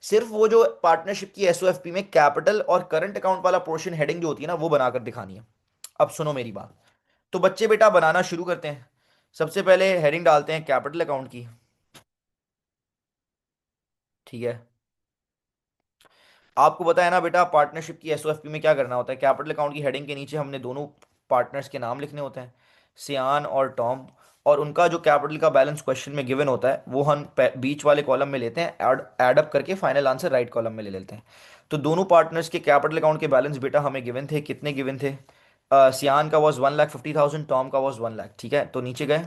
सिर्फ वो जो पार्टनरशिप की एसओएफपी में कैपिटल और करंट अकाउंट वाला पोर्शन हेडिंग जो होती है ना वो बनाकर दिखानी है। अब सुनो मेरी बात, तो बच्चे बेटा बनाना शुरू करते हैं। सबसे पहले हेडिंग डालते हैं कैपिटल अकाउंट की, ठीक है। आपको पता है ना बेटा पार्टनरशिप की एसओएफपी में क्या करना होता है, कैपिटल अकाउंट की हेडिंग के नीचे हमने दोनों पार्टनर्स के नाम लिखने होते हैं, सियान और टॉम। और उनका जो कैपिटल का बैलेंस क्वेश्चन में गिवन होता है वो हम बीच वाले कॉलम में लेते हैं, ऐड अप करके फाइनल आंसर राइट कॉलम में ले लेते हैं। तो दोनों पार्टनर्स के कैपिटल अकाउंट के बैलेंस बेटा हमें गिवन थे, कितने गिवन थे, सियान का वॉज 1,50,000, टॉम का वॉज 1 लाख, ठीक है। तो नीचे गए,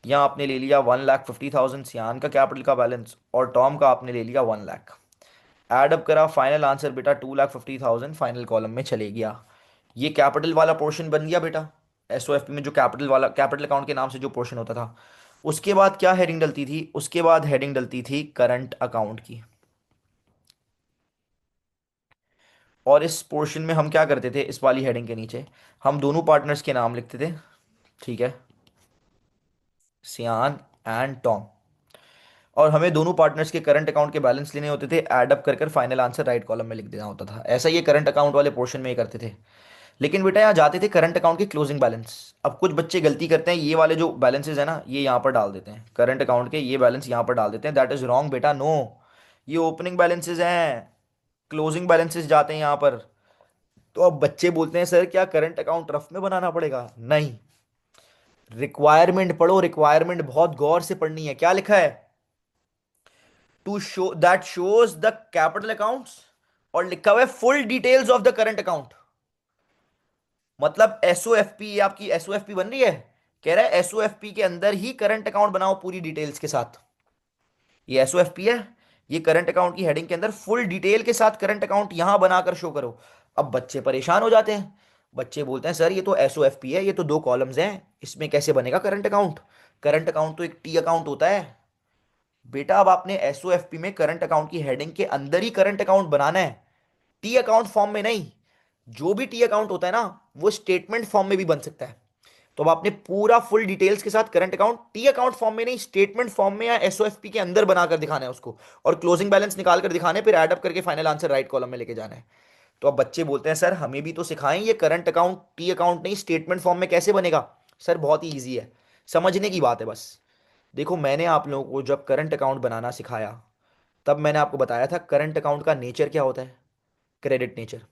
यहाँ आपने ले लिया 1,50,000 सियान का कैपिटल का बैलेंस और टॉम का आपने ले लिया 1 लाख। ऐड अप करा, फाइनल आंसर बेटा 2,50,000 फाइनल कॉलम में चले गया। ये कैपिटल वाला पोर्शन बन गया बेटा एसओएफपी में, जो कैपिटल वाला कैपिटल अकाउंट के नाम से जो पोर्शन होता था। उसके बाद क्या हेडिंग डलती थी, उसके बाद हेडिंग डलती थी करंट अकाउंट की। और इस पोर्शन में हम क्या करते थे, इस वाली हेडिंग के नीचे हम दोनों पार्टनर्स के नाम लिखते थे, ठीक है, सियान एंड टॉम। और हमें दोनों पार्टनर्स के करंट अकाउंट के बैलेंस लेने होते थे, ऐड अप कर कर फाइनल आंसर राइट कॉलम में लिख देना होता था। ऐसा ये करंट अकाउंट वाले पोर्शन में ही करते थे। लेकिन बेटा यहाँ जाते थे करंट अकाउंट के क्लोजिंग बैलेंस। अब कुछ बच्चे गलती करते हैं, ये वाले जो बैलेंसेज है ना ये यहाँ पर डाल देते हैं, करंट अकाउंट के ये बैलेंस यहाँ पर डाल देते हैं, दैट इज रॉन्ग बेटा, नो। ये ओपनिंग बैलेंसेज हैं, क्लोजिंग बैलेंसेज जाते हैं यहाँ पर। तो अब बच्चे बोलते हैं सर क्या करंट अकाउंट रफ में बनाना पड़ेगा, नहीं, रिक्वायरमेंट पढ़ो, रिक्वायरमेंट बहुत गौर से पढ़नी है। क्या लिखा है, to show that shows the capital accounts, और लिखा हुआ है full details of the current account. मतलब एसओएफपी, ये आपकी एसओएफपी बन रही है, कह रहा है एसओएफपी के अंदर ही करंट अकाउंट बनाओ पूरी डिटेल्स के साथ। ये एसओएफपी है, ये करंट अकाउंट की हेडिंग के अंदर फुल डिटेल के साथ करंट अकाउंट यहां बनाकर शो करो। अब बच्चे परेशान हो जाते हैं, बच्चे बोलते हैं सर ये तो एसओएफपी है, ये तो दो कॉलम्स हैं, इसमें कैसे बनेगा करंट अकाउंट। करंट अकाउंट तो एक टी अकाउंट होता है। बेटा अब आपने एसओएफपी में करंट अकाउंट की हेडिंग के अंदर ही करंट अकाउंट बनाना है, टी अकाउंट फॉर्म में नहीं। जो भी टी अकाउंट होता है ना वो स्टेटमेंट फॉर्म में भी बन सकता है। तो अब आपने पूरा फुल डिटेल्स के साथ current account T account form में नहीं, स्टेटमेंट फॉर्म में या एसओएफपी के अंदर बनाकर दिखाना है उसको, और क्लोजिंग बैलेंस निकाल कर दिखाने, फिर एड अप करके फाइनल आंसर राइट कॉलम में लेके जाना है। तो अब बच्चे बोलते हैं सर हमें भी तो सिखाएं, ये करंट अकाउंट टी अकाउंट नहीं स्टेटमेंट फॉर्म में कैसे बनेगा। सर बहुत ही ईजी है, समझने की बात है बस। देखो मैंने आप लोगों को जब करंट अकाउंट बनाना सिखाया तब मैंने आपको बताया था करंट अकाउंट का नेचर क्या होता है, क्रेडिट नेचर।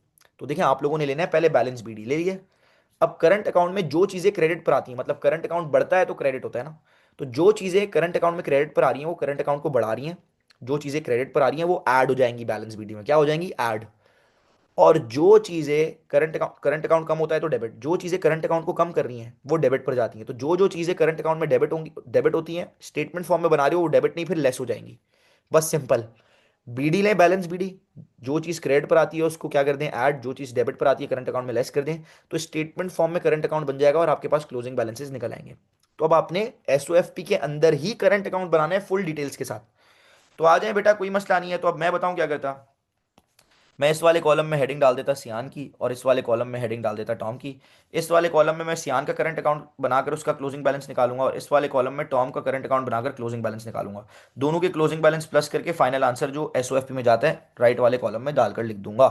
तो देखिए आप लोगों ने लेना है पहले बैलेंस बीडी ले लिए। अब करंट अकाउंट में जो चीजें क्रेडिट पर आती हैं, मतलब करंट अकाउंट बढ़ता है तो क्रेडिट होता है ना, तो जो चीजें करंट अकाउंट में क्रेडिट पर आ रही हैं वो करंट अकाउंट को बढ़ा रही हैं, जो चीजें क्रेडिट पर आ रही हैं वो ऐड हो जाएंगी बैलेंस बीडी में, क्या हो जाएंगी, ऐड। और जो चीजें करंट अकाउंट कम होता है तो डेबिट, जो चीजें करंट अकाउंट को कम कर रही हैं वो डेबिट पर जाती हैं। तो जो जो चीजें करंट अकाउंट में डेबिट होंगी, डेबिट होती हैं, स्टेटमेंट फॉर्म में बना रहे हो वो डेबिट नहीं फिर लेस हो जाएंगी। बस सिंपल, बीडी लें बैलेंस बीडी, जो चीज़ क्रेडिट पर आती है उसको क्या कर दें ऐड, जो चीज़ डेबिट पर आती है करंट अकाउंट में लेस कर दें, तो स्टेटमेंट फॉर्म में करंट अकाउंट बन जाएगा और आपके पास क्लोजिंग बैलेंसेस निकल आएंगे। तो अब आपने एसओएफपी के अंदर ही करंट अकाउंट बनाना है फुल डिटेल्स के साथ। तो आ जाए बेटा, कोई मसला नहीं है। तो अब मैं बताऊं क्या करता, मैं इस वाले कॉलम में हेडिंग डाल देता सियान की, और इस वाले कॉलम में हेडिंग डाल देता टॉम की। इस वाले कॉलम में मैं सियान का करंट अकाउंट बनाकर उसका क्लोजिंग बैलेंस निकालूंगा, और इस वाले कॉलम में टॉम का करंट अकाउंट बनाकर क्लोजिंग बैलेंस निकालूंगा। दोनों के क्लोजिंग बैलेंस प्लस करके फाइनल आंसर जो एसओएफपी में जाता है राइट वाले कॉलम में डालकर लिख दूंगा।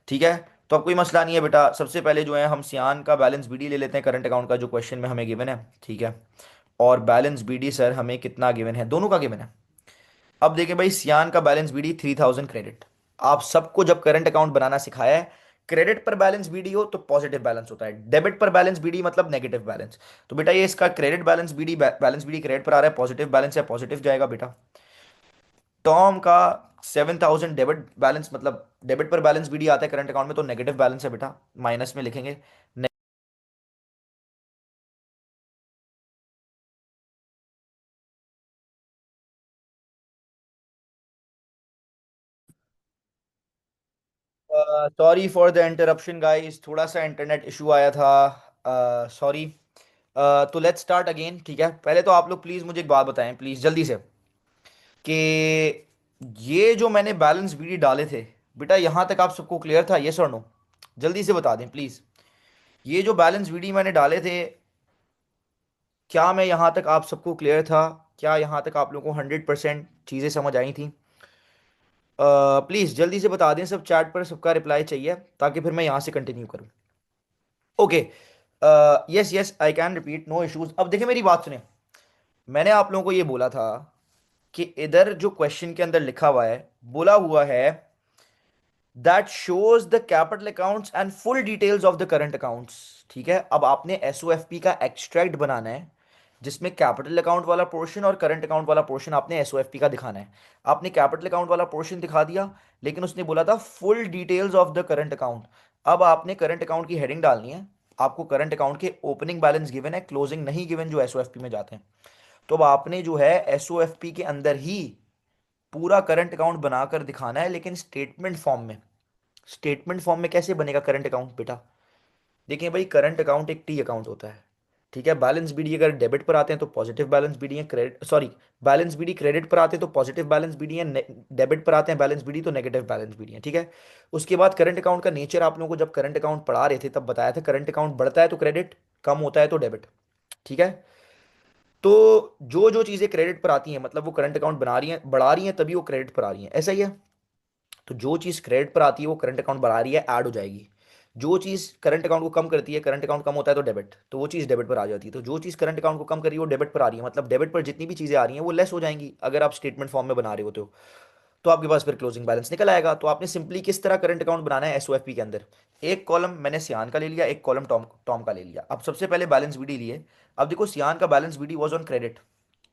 ठीक है। तो अब कोई मसला नहीं है बेटा। सबसे पहले जो है हम सियान का बैलेंस बीडी ले लेते हैं करंट अकाउंट का, जो क्वेश्चन में हमें गिवन है। ठीक है। और बैलेंस बीडी सर हमें कितना गिवन है, दोनों का गिवन है। अब देखिए भाई, सियान का बैलेंस बीडी 3000 क्रेडिट। आप सबको जब करंट अकाउंट बनाना सिखाया है, क्रेडिट पर बैलेंस बीडी हो तो पॉजिटिव बैलेंस होता है, डेबिट पर बैलेंस बीडी मतलब नेगेटिव बैलेंस। तो बेटा ये इसका credit balance BD, balance BD credit पर आ रहा है, पॉजिटिव बैलेंस है, पॉजिटिव जाएगा बेटा। टॉम का 7000 डेबिट बैलेंस, मतलब डेबिट पर बैलेंस बीडी आता है करंट अकाउंट में, तो नेगेटिव बैलेंस है बेटा, माइनस में लिखेंगे। Sorry for the interruption guys, थोड़ा सा इंटरनेट इशू आया था, सॉरी। तो लेट्स स्टार्ट अगेन। ठीक है, पहले तो आप लोग प्लीज़ मुझे एक बात बताएं प्लीज़ जल्दी से, कि ये जो मैंने बैलेंस बीडी डाले थे बेटा, यहाँ तक आप सबको क्लियर था, यस और नो? जल्दी से बता दें प्लीज़। ये जो बैलेंस बीडी मैंने डाले थे, क्या मैं यहाँ तक आप सबको क्लियर था? क्या यहाँ तक आप लोगों को 100% चीज़ें समझ आई थी? प्लीज़ जल्दी से बता दें, सब चैट पर सबका रिप्लाई चाहिए ताकि फिर मैं यहाँ से कंटिन्यू करूँ। Okay. Yes yes I can repeat, no issues. अब देखिए मेरी बात सुने। मैंने आप लोगों को ये बोला था कि इधर जो क्वेश्चन के अंदर लिखा हुआ है, बोला हुआ है that shows the capital accounts and full details of the current accounts. ठीक है, अब आपने एसओएफपी का एक्सट्रैक्ट बनाना है, जिसमें कैपिटल अकाउंट वाला पोर्शन और करंट अकाउंट वाला पोर्शन आपने एसओएफपी का दिखाना है। आपने कैपिटल अकाउंट वाला पोर्शन दिखा दिया, लेकिन उसने बोला था full details of the current account. अब आपने करंट अकाउंट की हेडिंग डालनी है। आपको करंट अकाउंट के ओपनिंग बैलेंस गिवन है, क्लोजिंग नहीं गिवन, जो एसओएफपी में जाते हैं। तो अब आपने जो है एसओएफपी के अंदर ही पूरा करंट अकाउंट बनाकर दिखाना है, लेकिन स्टेटमेंट फॉर्म में। स्टेटमेंट फॉर्म में कैसे बनेगा करंट अकाउंट बेटा? देखिए भाई, करंट अकाउंट एक टी अकाउंट होता है। ठीक है, बैलेंस बीडी अगर डेबिट पर आते हैं तो पॉजिटिव बैलेंस बीडी है, credit sorry, balance BD credit पर आते हैं तो पॉजिटिव बैलेंस बीडी है, डेबिट पर आते हैं बैलेंस बीडी तो नेगेटिव बैलेंस बीडी है। ठीक है। उसके बाद करंट अकाउंट का नेचर आप लोगों को जब करंट अकाउंट पढ़ा रहे थे तब बताया था, करंट अकाउंट बढ़ता है तो क्रेडिट, कम होता है तो डेबिट। ठीक है। तो जो जो चीज़ें क्रेडिट पर आती हैं, मतलब वो करंट अकाउंट बना रही हैं, बढ़ा रही हैं, तभी वो क्रेडिट पर आ रही हैं, ऐसा ही है। तो जो चीज़ क्रेडिट पर आती है वो करंट अकाउंट बढ़ा रही है, ऐड हो जाएगी। जो चीज़ करंट अकाउंट को कम करती है, करंट अकाउंट कम होता है तो डेबिट, तो वो चीज़ डेबिट पर आ जाती है। तो जो चीज़ करंट अकाउंट को कम कर रही है वो डेबिट पर आ रही है, मतलब डेबिट पर जितनी भी चीज़ें आ रही हैं वो लेस हो जाएंगी अगर आप स्टेटमेंट फॉर्म में बना रहे होते हो। तो आपके पास फिर क्लोजिंग बैलेंस निकल आएगा। तो आपने सिंपली किस तरह करंट अकाउंट बनाना है एसओएफपी के अंदर, एक कॉलम मैंने सियान का ले लिया, एक कॉलम टॉम टॉम का ले लिया। अब सबसे पहले बैलेंस बीडी लिए। अब देखो, सियान का balance BD was on credit,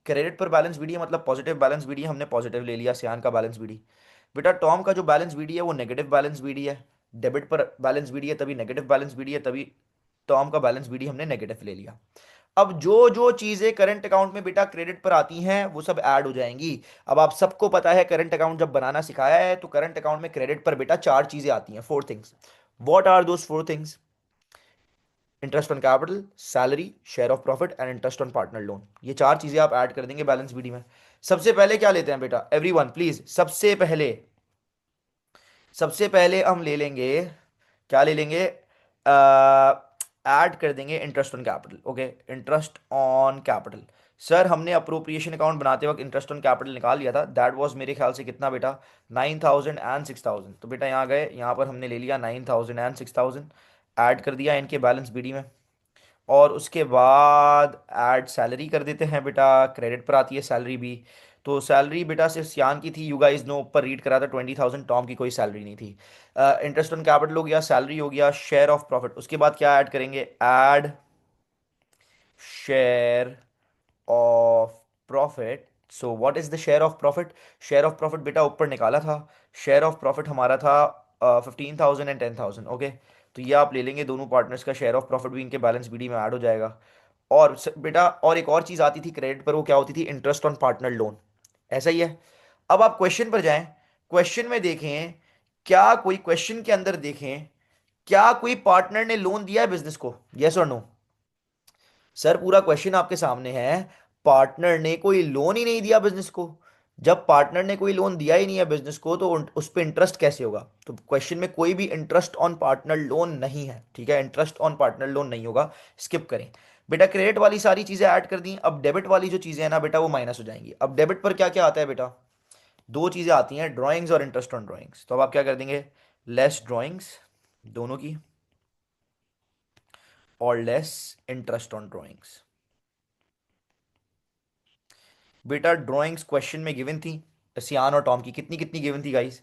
credit पर बैलेंस बीडी है, मतलब पॉजिटिव बैलेंस बीडी है, हमने पॉजिटिव ले लिया सियान का बैलेंस बीडी। बेटा टॉम का जो बैलेंस बीडी है वो नेगेटिव बैलेंस बीडी है, डेबिट पर बैलेंस बीडी है तभी नेगेटिव बैलेंस बीडी है, तभी टॉम का बैलेंस बीडी हमने नेगेटिव ले लिया। अब जो जो चीजें करंट अकाउंट में बेटा क्रेडिट पर आती हैं वो सब ऐड हो जाएंगी। अब आप सबको पता है, करंट अकाउंट जब बनाना सिखाया है तो करंट अकाउंट में क्रेडिट पर बेटा चार चीजें आती हैं, four things. What are those four things? Interest on capital, salary, share of profit and interest on partner loan. ये चार चीजें आप ऐड कर देंगे बैलेंस बीडी में। सबसे पहले क्या लेते हैं बेटा, एवरीवन प्लीज, सबसे पहले हम ले लेंगे, क्या ले लेंगे? ऐड कर देंगे interest on capital. Okay, interest on capital. Sir हमने अप्रोप्रिएशन अकाउंट बनाते वक्त इंटरेस्ट ऑन कैपिटल निकाल लिया था, दैट वाज मेरे ख्याल से कितना बेटा, 9000 एंड 6000। तो बेटा यहाँ गए, यहाँ पर हमने ले लिया 9000 एंड 6000, ऐड कर दिया इनके बैलेंस बीडी में। और उसके बाद ऐड सैलरी कर देते हैं बेटा, क्रेडिट पर आती है सैलरी भी। तो सैलरी बेटा सिर्फ सियान की थी, यू गाइस नो, ऊपर रीड करा था 20,000, टॉम की कोई सैलरी नहीं थी। इंटरेस्ट ऑन कैपिटल हो गया, सैलरी हो गया, शेयर ऑफ प्रॉफिट। उसके बाद क्या ऐड करेंगे, add share of profit. So what is the share of profit? Share of profit बेटा ऊपर निकाला था, शेयर ऑफ प्रॉफिट हमारा था 15,000 एंड 10,000। ओके, तो ये आप ले लेंगे, दोनों पार्टनर्स का शेयर ऑफ प्रॉफिट भी इनके बैलेंस बीडी में ऐड हो जाएगा। और बेटा और एक और चीज आती थी क्रेडिट पर, वो क्या होती थी, इंटरेस्ट ऑन पार्टनर लोन। ऐसा ही है। अब आप क्वेश्चन पर जाएं, क्वेश्चन में देखें, क्या कोई क्वेश्चन के अंदर देखें, क्या कोई पार्टनर ने लोन दिया है बिजनेस को, यस और नो? सर पूरा क्वेश्चन आपके सामने है, पार्टनर ने कोई लोन ही नहीं दिया बिजनेस को। जब पार्टनर ने कोई लोन दिया ही नहीं है बिजनेस को, तो उस पर इंटरेस्ट कैसे होगा? तो क्वेश्चन में कोई भी इंटरेस्ट ऑन पार्टनर लोन नहीं है, ठीक है, इंटरेस्ट ऑन पार्टनर लोन नहीं होगा। स्किप करें। बेटा क्रेडिट वाली सारी चीजें ऐड कर दी, अब डेबिट वाली जो चीजें हैं ना बेटा वो माइनस हो जाएंगी। अब डेबिट पर क्या क्या आता है बेटा? दो चीजें आती हैं, ड्राइंग्स और इंटरेस्ट ऑन ड्राइंग्स। तो अब आप क्या कर देंगे? लेस ड्राइंग्स दोनों की, और लेस इंटरेस्ट ऑन ड्राइंग्स। बेटा ड्राइंग्स क्वेश्चन में गिवन थी, सियान और टॉम की कितनी कितनी गिवन थी गाइस?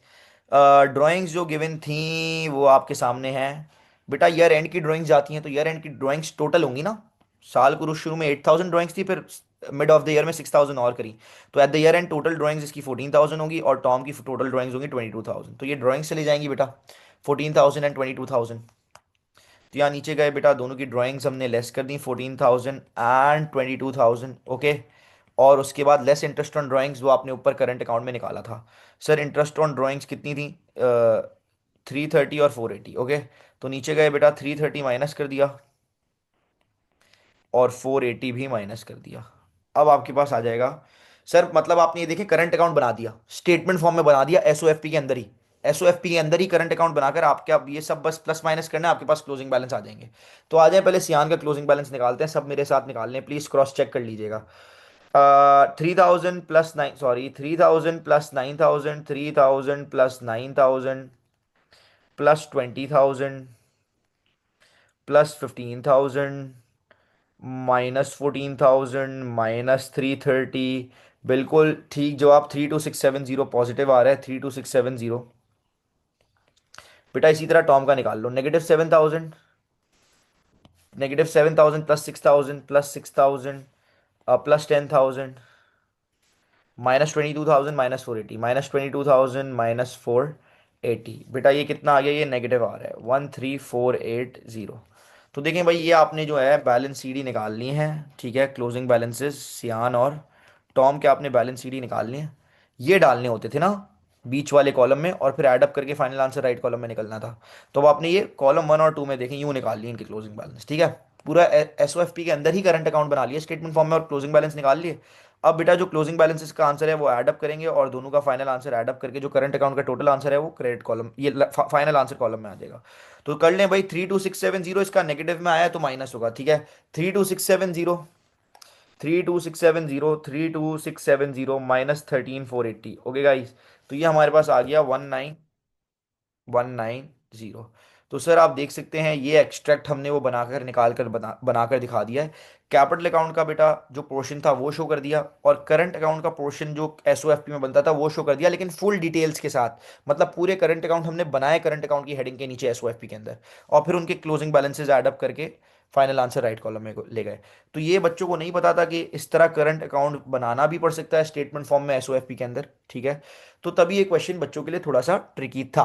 ड्राइंग्स जो गिवन थी वो आपके सामने है। बेटा ईयर एंड की ड्राइंग्स जाती हैं, तो ईयर एंड की ड्राइंग्स टोटल होंगी ना। साल को शुरू में 8,000 ड्राइंग्स थी, फिर मिड ऑफ द ईयर में 6,000 और करी। तो at the year and total drawings इसकी 14,000 होगी, और टॉम की टोटल ड्राइंग्स होंगी 22,000। तो ये ड्राइंग्स चली जाएंगी बेटा, 14,000 एंड 22,000। तो यहाँ नीचे गए बेटा, दोनों की ड्राइंग्स हमने लेस कर दी, 14,000 एंड 22,000, ओके। और उसके बाद लेस इंटरेस्ट ऑन ड्राइंग्स वो आपने ऊपर करंट अकाउंट में निकाला था। सर इंटरेस्ट ऑन ड्राइंग्स कितनी थी? 330 और 480, ओके। तो नीचे गए बेटा, 330 माइनस कर दिया, और 480 भी माइनस कर दिया। अब आपके पास आ जाएगा, सर मतलब आपने ये देखे करंट अकाउंट बना दिया, स्टेटमेंट फॉर्म में बना दिया, एसओएफपी के अंदर ही। एसओएफपी के अंदर ही करंट अकाउंट बनाकर आपके, अब ये सब बस प्लस माइनस करना है, आपके पास क्लोजिंग बैलेंस आ जाएंगे। तो आ जाए पहले सियान का क्लोजिंग बैलेंस निकालते हैं, सब मेरे साथ निकाल लें प्लीज, क्रॉस चेक कर लीजिएगा। 3,000 plus 9, sorry 3,000 plus 9,000, 3,000 plus 9,000 plus 20,000 plus 15,000 minus 14,000 minus 330। बिल्कुल ठीक जवाब, 32670 पॉजिटिव आ रहा है, 32670। बेटा इसी तरह टॉम का निकाल लो, -7,000, -7,000 प्लस 6,000 प्लस 6,000 प्लस 10,000 -22,000 -480, -22,000 -480। बेटा ये कितना आ गया? ये नेगेटिव आ रहा है, 13,480। तो देखें भाई, ये आपने जो है बैलेंस सीडी निकालनी है, ठीक है, क्लोजिंग बैलेंसेस सियान और टॉम के आपने बैलेंस सीडी निकालनी है। ये डालने होते थे ना बीच वाले कॉलम में, और फिर ऐड अप करके फाइनल आंसर राइट कॉलम में निकलना था। तो अब आपने ये कॉलम 1 और 2 में देखें यूं निकाल लिए इनके क्लोजिंग बैलेंस, ठीक है। पूरा एसओएफपी के अंदर ही करंट अकाउंट बना लिया स्टेटमेंट फॉर्म में, और क्लोजिंग बैलेंस निकाल लिए। अब बेटा जो क्लोजिंग बैलेंसेस का आंसर है वो ऐड अप करेंगे, और दोनों का फाइनल आंसर ऐड अप करके जो करंट अकाउंट का टोटल आंसर है वो क्रेडिट कॉलम, ये फाइनल आंसर कॉलम में आ जाएगा। तो कर लें भाई, 32670 इसका नेगेटिव में आया तो माइनस होगा, ठीक है। 32670, 32670, 32670 -13,480, ओके गाइस। तो ये हमारे पास आ गया 19,190। तो सर आप देख सकते हैं ये एक्सट्रैक्ट हमने वो बनाकर निकाल कर बनाकर दिखा दिया है। कैपिटल अकाउंट का बेटा जो पोर्शन था वो शो कर दिया, और करंट अकाउंट का पोर्शन जो एसओएफपी में बनता था वो शो कर दिया, लेकिन फुल डिटेल्स के साथ। मतलब पूरे करंट अकाउंट हमने बनाए करंट अकाउंट की हेडिंग के नीचे एसओएफपी के अंदर, और फिर उनके क्लोजिंग बैलेंसेज ऐड अप करके फाइनल आंसर राइट कॉलम में ले गए। तो ये बच्चों को नहीं पता था कि इस तरह करंट अकाउंट बनाना भी पड़ सकता है स्टेटमेंट फॉर्म में एसओएफपी के अंदर, ठीक है। तो तभी ये क्वेश्चन बच्चों के लिए थोड़ा सा ट्रिकी था।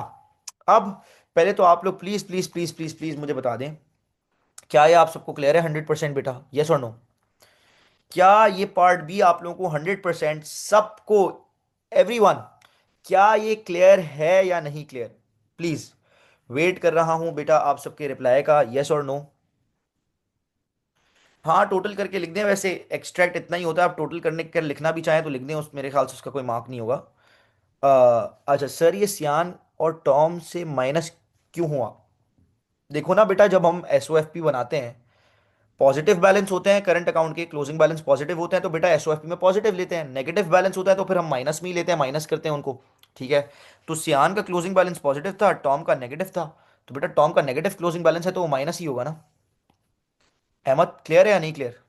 अब पहले तो आप लोग please please please please please मुझे बता दें, क्या ये आप सबको क्लियर है 100% बेटा? यस और नो? क्या ये पार्ट भी आप लोगों को 100% सबको, एवरीवन, क्या ये क्लियर है या नहीं क्लियर? प्लीज वेट कर रहा हूं बेटा आप सबके रिप्लाई का, यस और नो। हाँ टोटल करके लिख दें, वैसे एक्सट्रैक्ट इतना ही होता है, आप टोटल करने कर लिखना भी चाहें तो लिख दें, उस मेरे ख्याल से उसका कोई मार्क नहीं होगा। अच्छा सर ये सियान और टॉम से माइनस क्यों हुआ? देखो ना बेटा, जब हम एसओएफपी बनाते हैं, पॉजिटिव बैलेंस होते हैं करंट अकाउंट के, क्लोजिंग बैलेंस पॉजिटिव होते हैं, तो बेटा एसओएफपी में पॉजिटिव लेते हैं। नेगेटिव बैलेंस होता है तो फिर हम माइनस में ही लेते हैं, माइनस करते हैं उनको, ठीक है। तो सियान का क्लोजिंग बैलेंस पॉजिटिव था, टॉम का नेगेटिव था, तो बेटा टॉम का नेगेटिव क्लोजिंग बैलेंस है तो वो माइनस ही होगा ना। अहमद क्लियर है या नहीं क्लियर?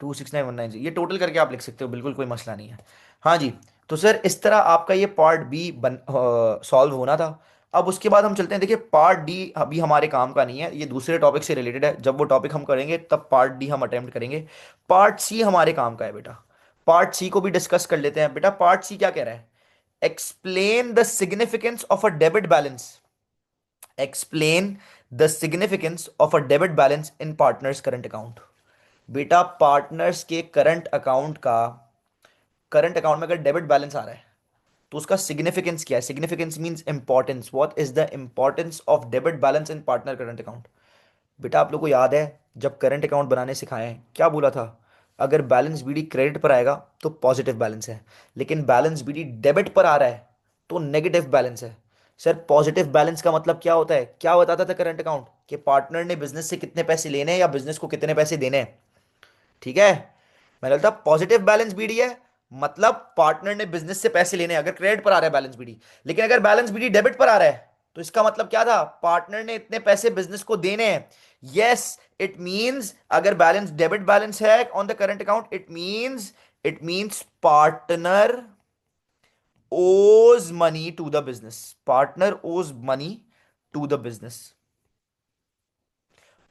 269,190 ये टोटल करके आप लिख सकते हो, बिल्कुल कोई मसला नहीं है। हाँ जी। तो सर इस तरह आपका ये पार्ट बी बन सॉल्व होना था। अब उसके बाद हम चलते हैं, देखिए पार्ट डी अभी हमारे काम का नहीं है, ये दूसरे टॉपिक से रिलेटेड है, जब वो टॉपिक हम करेंगे तब पार्ट डी हम अटेम्प्ट करेंगे। पार्ट सी हमारे काम का है बेटा, पार्ट सी को भी डिस्कस कर लेते हैं। बेटा पार्ट सी क्या कह रहा है? Explain the significance of a debit balance, explain the significance of a debit balance in partners current account. बेटा पार्टनर्स के करंट अकाउंट का, करंट अकाउंट में अगर डेबिट बैलेंस आ रहा है तो उसका सिग्निफिकेंस क्या है? Significance means importance, what is the importance of debit balance in partner current account? बेटा आप लोग को याद है जब करंट अकाउंट बनाने सिखाए हैं, क्या बोला था? अगर बैलेंस बीडी क्रेडिट पर आएगा तो पॉजिटिव बैलेंस है, लेकिन बैलेंस बीडी डेबिट पर आ रहा है तो नेगेटिव बैलेंस है। सर पॉजिटिव बैलेंस का मतलब क्या होता है? क्या बताता था करंट अकाउंट? कि पार्टनर ने बिजनेस से कितने पैसे लेने हैं या बिजनेस को कितने पैसे देने हैं। ठीक है, मैंने बोलता पॉजिटिव बैलेंस बीडी है, मतलब पार्टनर ने बिजनेस से पैसे लेने हैं अगर क्रेडिट पर आ रहा है बैलेंस बीडी। लेकिन अगर बैलेंस बीडी डेबिट पर आ रहा है तो इसका मतलब क्या था? पार्टनर ने इतने पैसे बिजनेस को देने हैं। यस, इट मींस अगर बैलेंस डेबिट बैलेंस है on the current account, it means partner owes money to the business. Partner owes money to the business.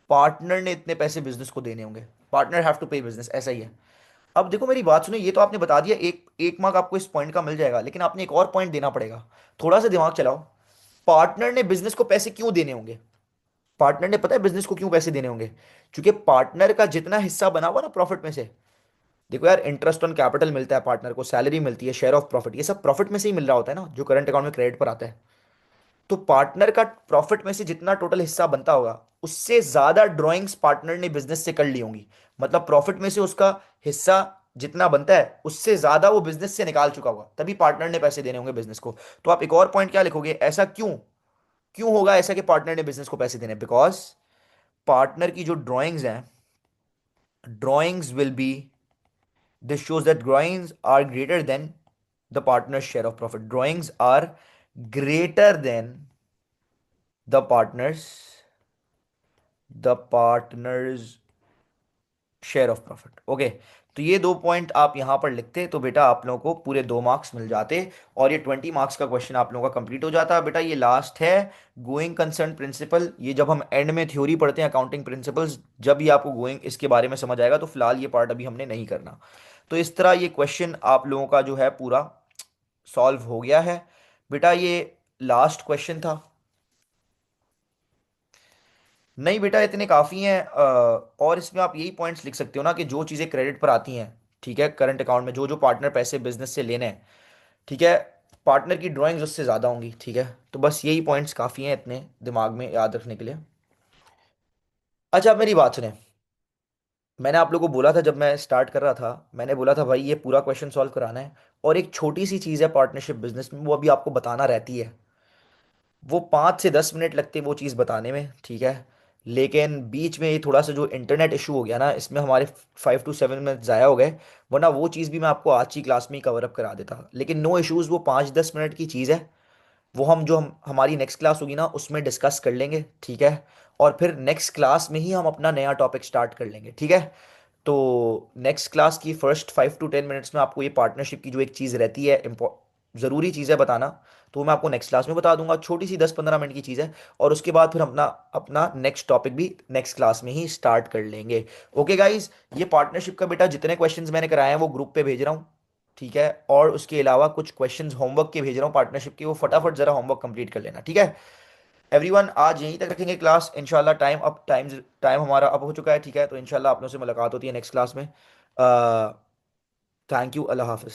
Partner ने इतने पैसे बिजनेस को देने होंगे, पार्टनर हैव टू पे बिजनेस, ऐसा ही है। अब देखो मेरी बात सुनो, ये तो आपने बता दिया, एक एक मार्क आपको इस पॉइंट का मिल जाएगा, लेकिन आपने एक और पॉइंट देना पड़ेगा। थोड़ा सा दिमाग चलाओ। पार्टनर ने बिजनेस को पैसे क्यों देने होंगे? पार्टनर ने पता है बिजनेस को क्यों पैसे देने होंगे? क्योंकि पार्टनर का जितना हिस्सा बना हुआ ना प्रॉफिट में से, देखो यार, इंटरेस्ट ऑन कैपिटल मिलता है पार्टनर को, सैलरी मिलती है, शेयर ऑफ प्रॉफिट, ये सब प्रॉफिट में से ही मिल रहा होता है ना, जो करंट अकाउंट में क्रेडिट पर आता है। तो पार्टनर का प्रॉफिट में से जितना टोटल हिस्सा बनता होगा, उससे ज्यादा ड्रॉइंग्स पार्टनर ने बिजनेस से कर ली होंगी। मतलब प्रॉफिट में से उसका हिस्सा जितना बनता है उससे ज्यादा वो बिजनेस से निकाल चुका होगा, तभी पार्टनर ने पैसे देने होंगे बिजनेस को। तो आप एक और पॉइंट क्या लिखोगे? ऐसा क्यों, क्यों होगा ऐसा कि पार्टनर ने बिजनेस को पैसे देने? बिकॉज पार्टनर की जो ड्रॉइंग्स हैं, drawings will be, this shows that drawings are greater than the partner share of profit. Drawings are greater than the partners share of profit. Okay, तो ये दो पॉइंट आप यहां पर लिखते तो बेटा आप लोगों को पूरे 2 मार्क्स मिल जाते, और ये 20 मार्क्स का क्वेश्चन आप लोगों का कंप्लीट हो जाता। बेटा ये लास्ट है, गोइंग कंसर्न प्रिंसिपल। ये जब हम एंड में थ्योरी पढ़ते हैं अकाउंटिंग प्रिंसिपल्स, जब भी आपको गोइंग इसके बारे में समझ आएगा, तो फिलहाल ये पार्ट अभी हमने नहीं करना। तो इस तरह ये क्वेश्चन आप लोगों का जो है पूरा सॉल्व हो गया है। बेटा ये लास्ट क्वेश्चन था। नहीं बेटा इतने काफ़ी हैं, और इसमें आप यही पॉइंट्स लिख सकते हो ना कि जो चीज़ें क्रेडिट पर आती हैं, ठीक है, करंट अकाउंट में जो जो पार्टनर पैसे बिजनेस से लेने हैं, ठीक है, पार्टनर की ड्राइंग्स उससे ज़्यादा होंगी। ठीक है, तो बस यही पॉइंट्स काफ़ी हैं इतने दिमाग में याद रखने के लिए। अच्छा आप मेरी बात सुने, मैंने आप लोगों को बोला था जब मैं स्टार्ट कर रहा था, मैंने बोला था भाई ये पूरा क्वेश्चन सॉल्व कराना है, और एक छोटी सी चीज़ है पार्टनरशिप बिजनेस में, वो अभी आपको बताना रहती है। वो 5 से 10 मिनट लगते हैं वो चीज़ बताने में, ठीक है, लेकिन बीच में ये थोड़ा सा जो इंटरनेट इशू हो गया ना, इसमें हमारे 5 to 7 मिनट ज़ाया हो गए। वरना वो चीज़ भी मैं आपको आज की क्लास में ही कवर अप करा देता, लेकिन नो इश्यूज़, वो 5-10 मिनट की चीज़ है। वो हम जो हम हमारी नेक्स्ट क्लास होगी ना उसमें डिस्कस कर लेंगे, ठीक है, और फिर नेक्स्ट क्लास में ही हम अपना नया टॉपिक स्टार्ट कर लेंगे, ठीक है। तो नेक्स्ट क्लास की फर्स्ट 5 to 10 मिनट्स में आपको ये पार्टनरशिप की जो एक चीज़ रहती है, ज़रूरी चीज़ है बताना, तो मैं आपको नेक्स्ट क्लास में बता दूंगा, छोटी सी 10-15 मिनट की चीज़ है। और उसके बाद फिर अपना अपना नेक्स्ट टॉपिक भी नेक्स्ट क्लास में ही स्टार्ट कर लेंगे। ओके गाइज, ये पार्टनरशिप का बेटा जितने क्वेश्चंस मैंने कराए हैं वो ग्रुप पे भेज रहा हूँ, ठीक है, और उसके अलावा कुछ क्वेश्चंस होमवर्क के भेज रहा हूँ पार्टनरशिप के, वो फटाफट जरा होमवर्क कंप्लीट कर लेना, ठीक है। एवरीवन, आज यहीं तक रखेंगे क्लास इंशाल्लाह। टाइम अब टाइम टाइम हमारा अब हो चुका है, ठीक है, तो इंशाल्लाह आप लोगों से मुलाकात होती है नेक्स्ट क्लास में। थैंक यू, अल्लाह हाफिज।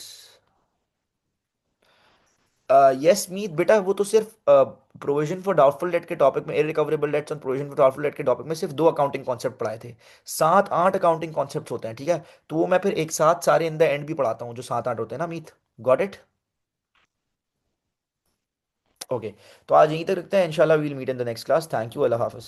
यस मीत बेटा, वो तो सिर्फ प्रोविजन फॉर डाउटफुल डेट के टॉपिक में, इररिकवरेबल डेट्स और प्रोविजन फॉर डाउटफुल डेट के टॉपिक में सिर्फ 2 अकाउंटिंग कॉन्सेप्ट पढ़ाए थे। 7-8 अकाउंटिंग कॉन्सेप्ट होते हैं, ठीक है, तो वो मैं फिर एक साथ सारे इन द एंड भी पढ़ाता हूँ, जो 7-8 होते हैं ना मीत। Got it? ओके, तो आज यहीं तक रखते हैं, इंशाल्लाह we'll meet in the next class. Thank you, अल्लाह हाफिज।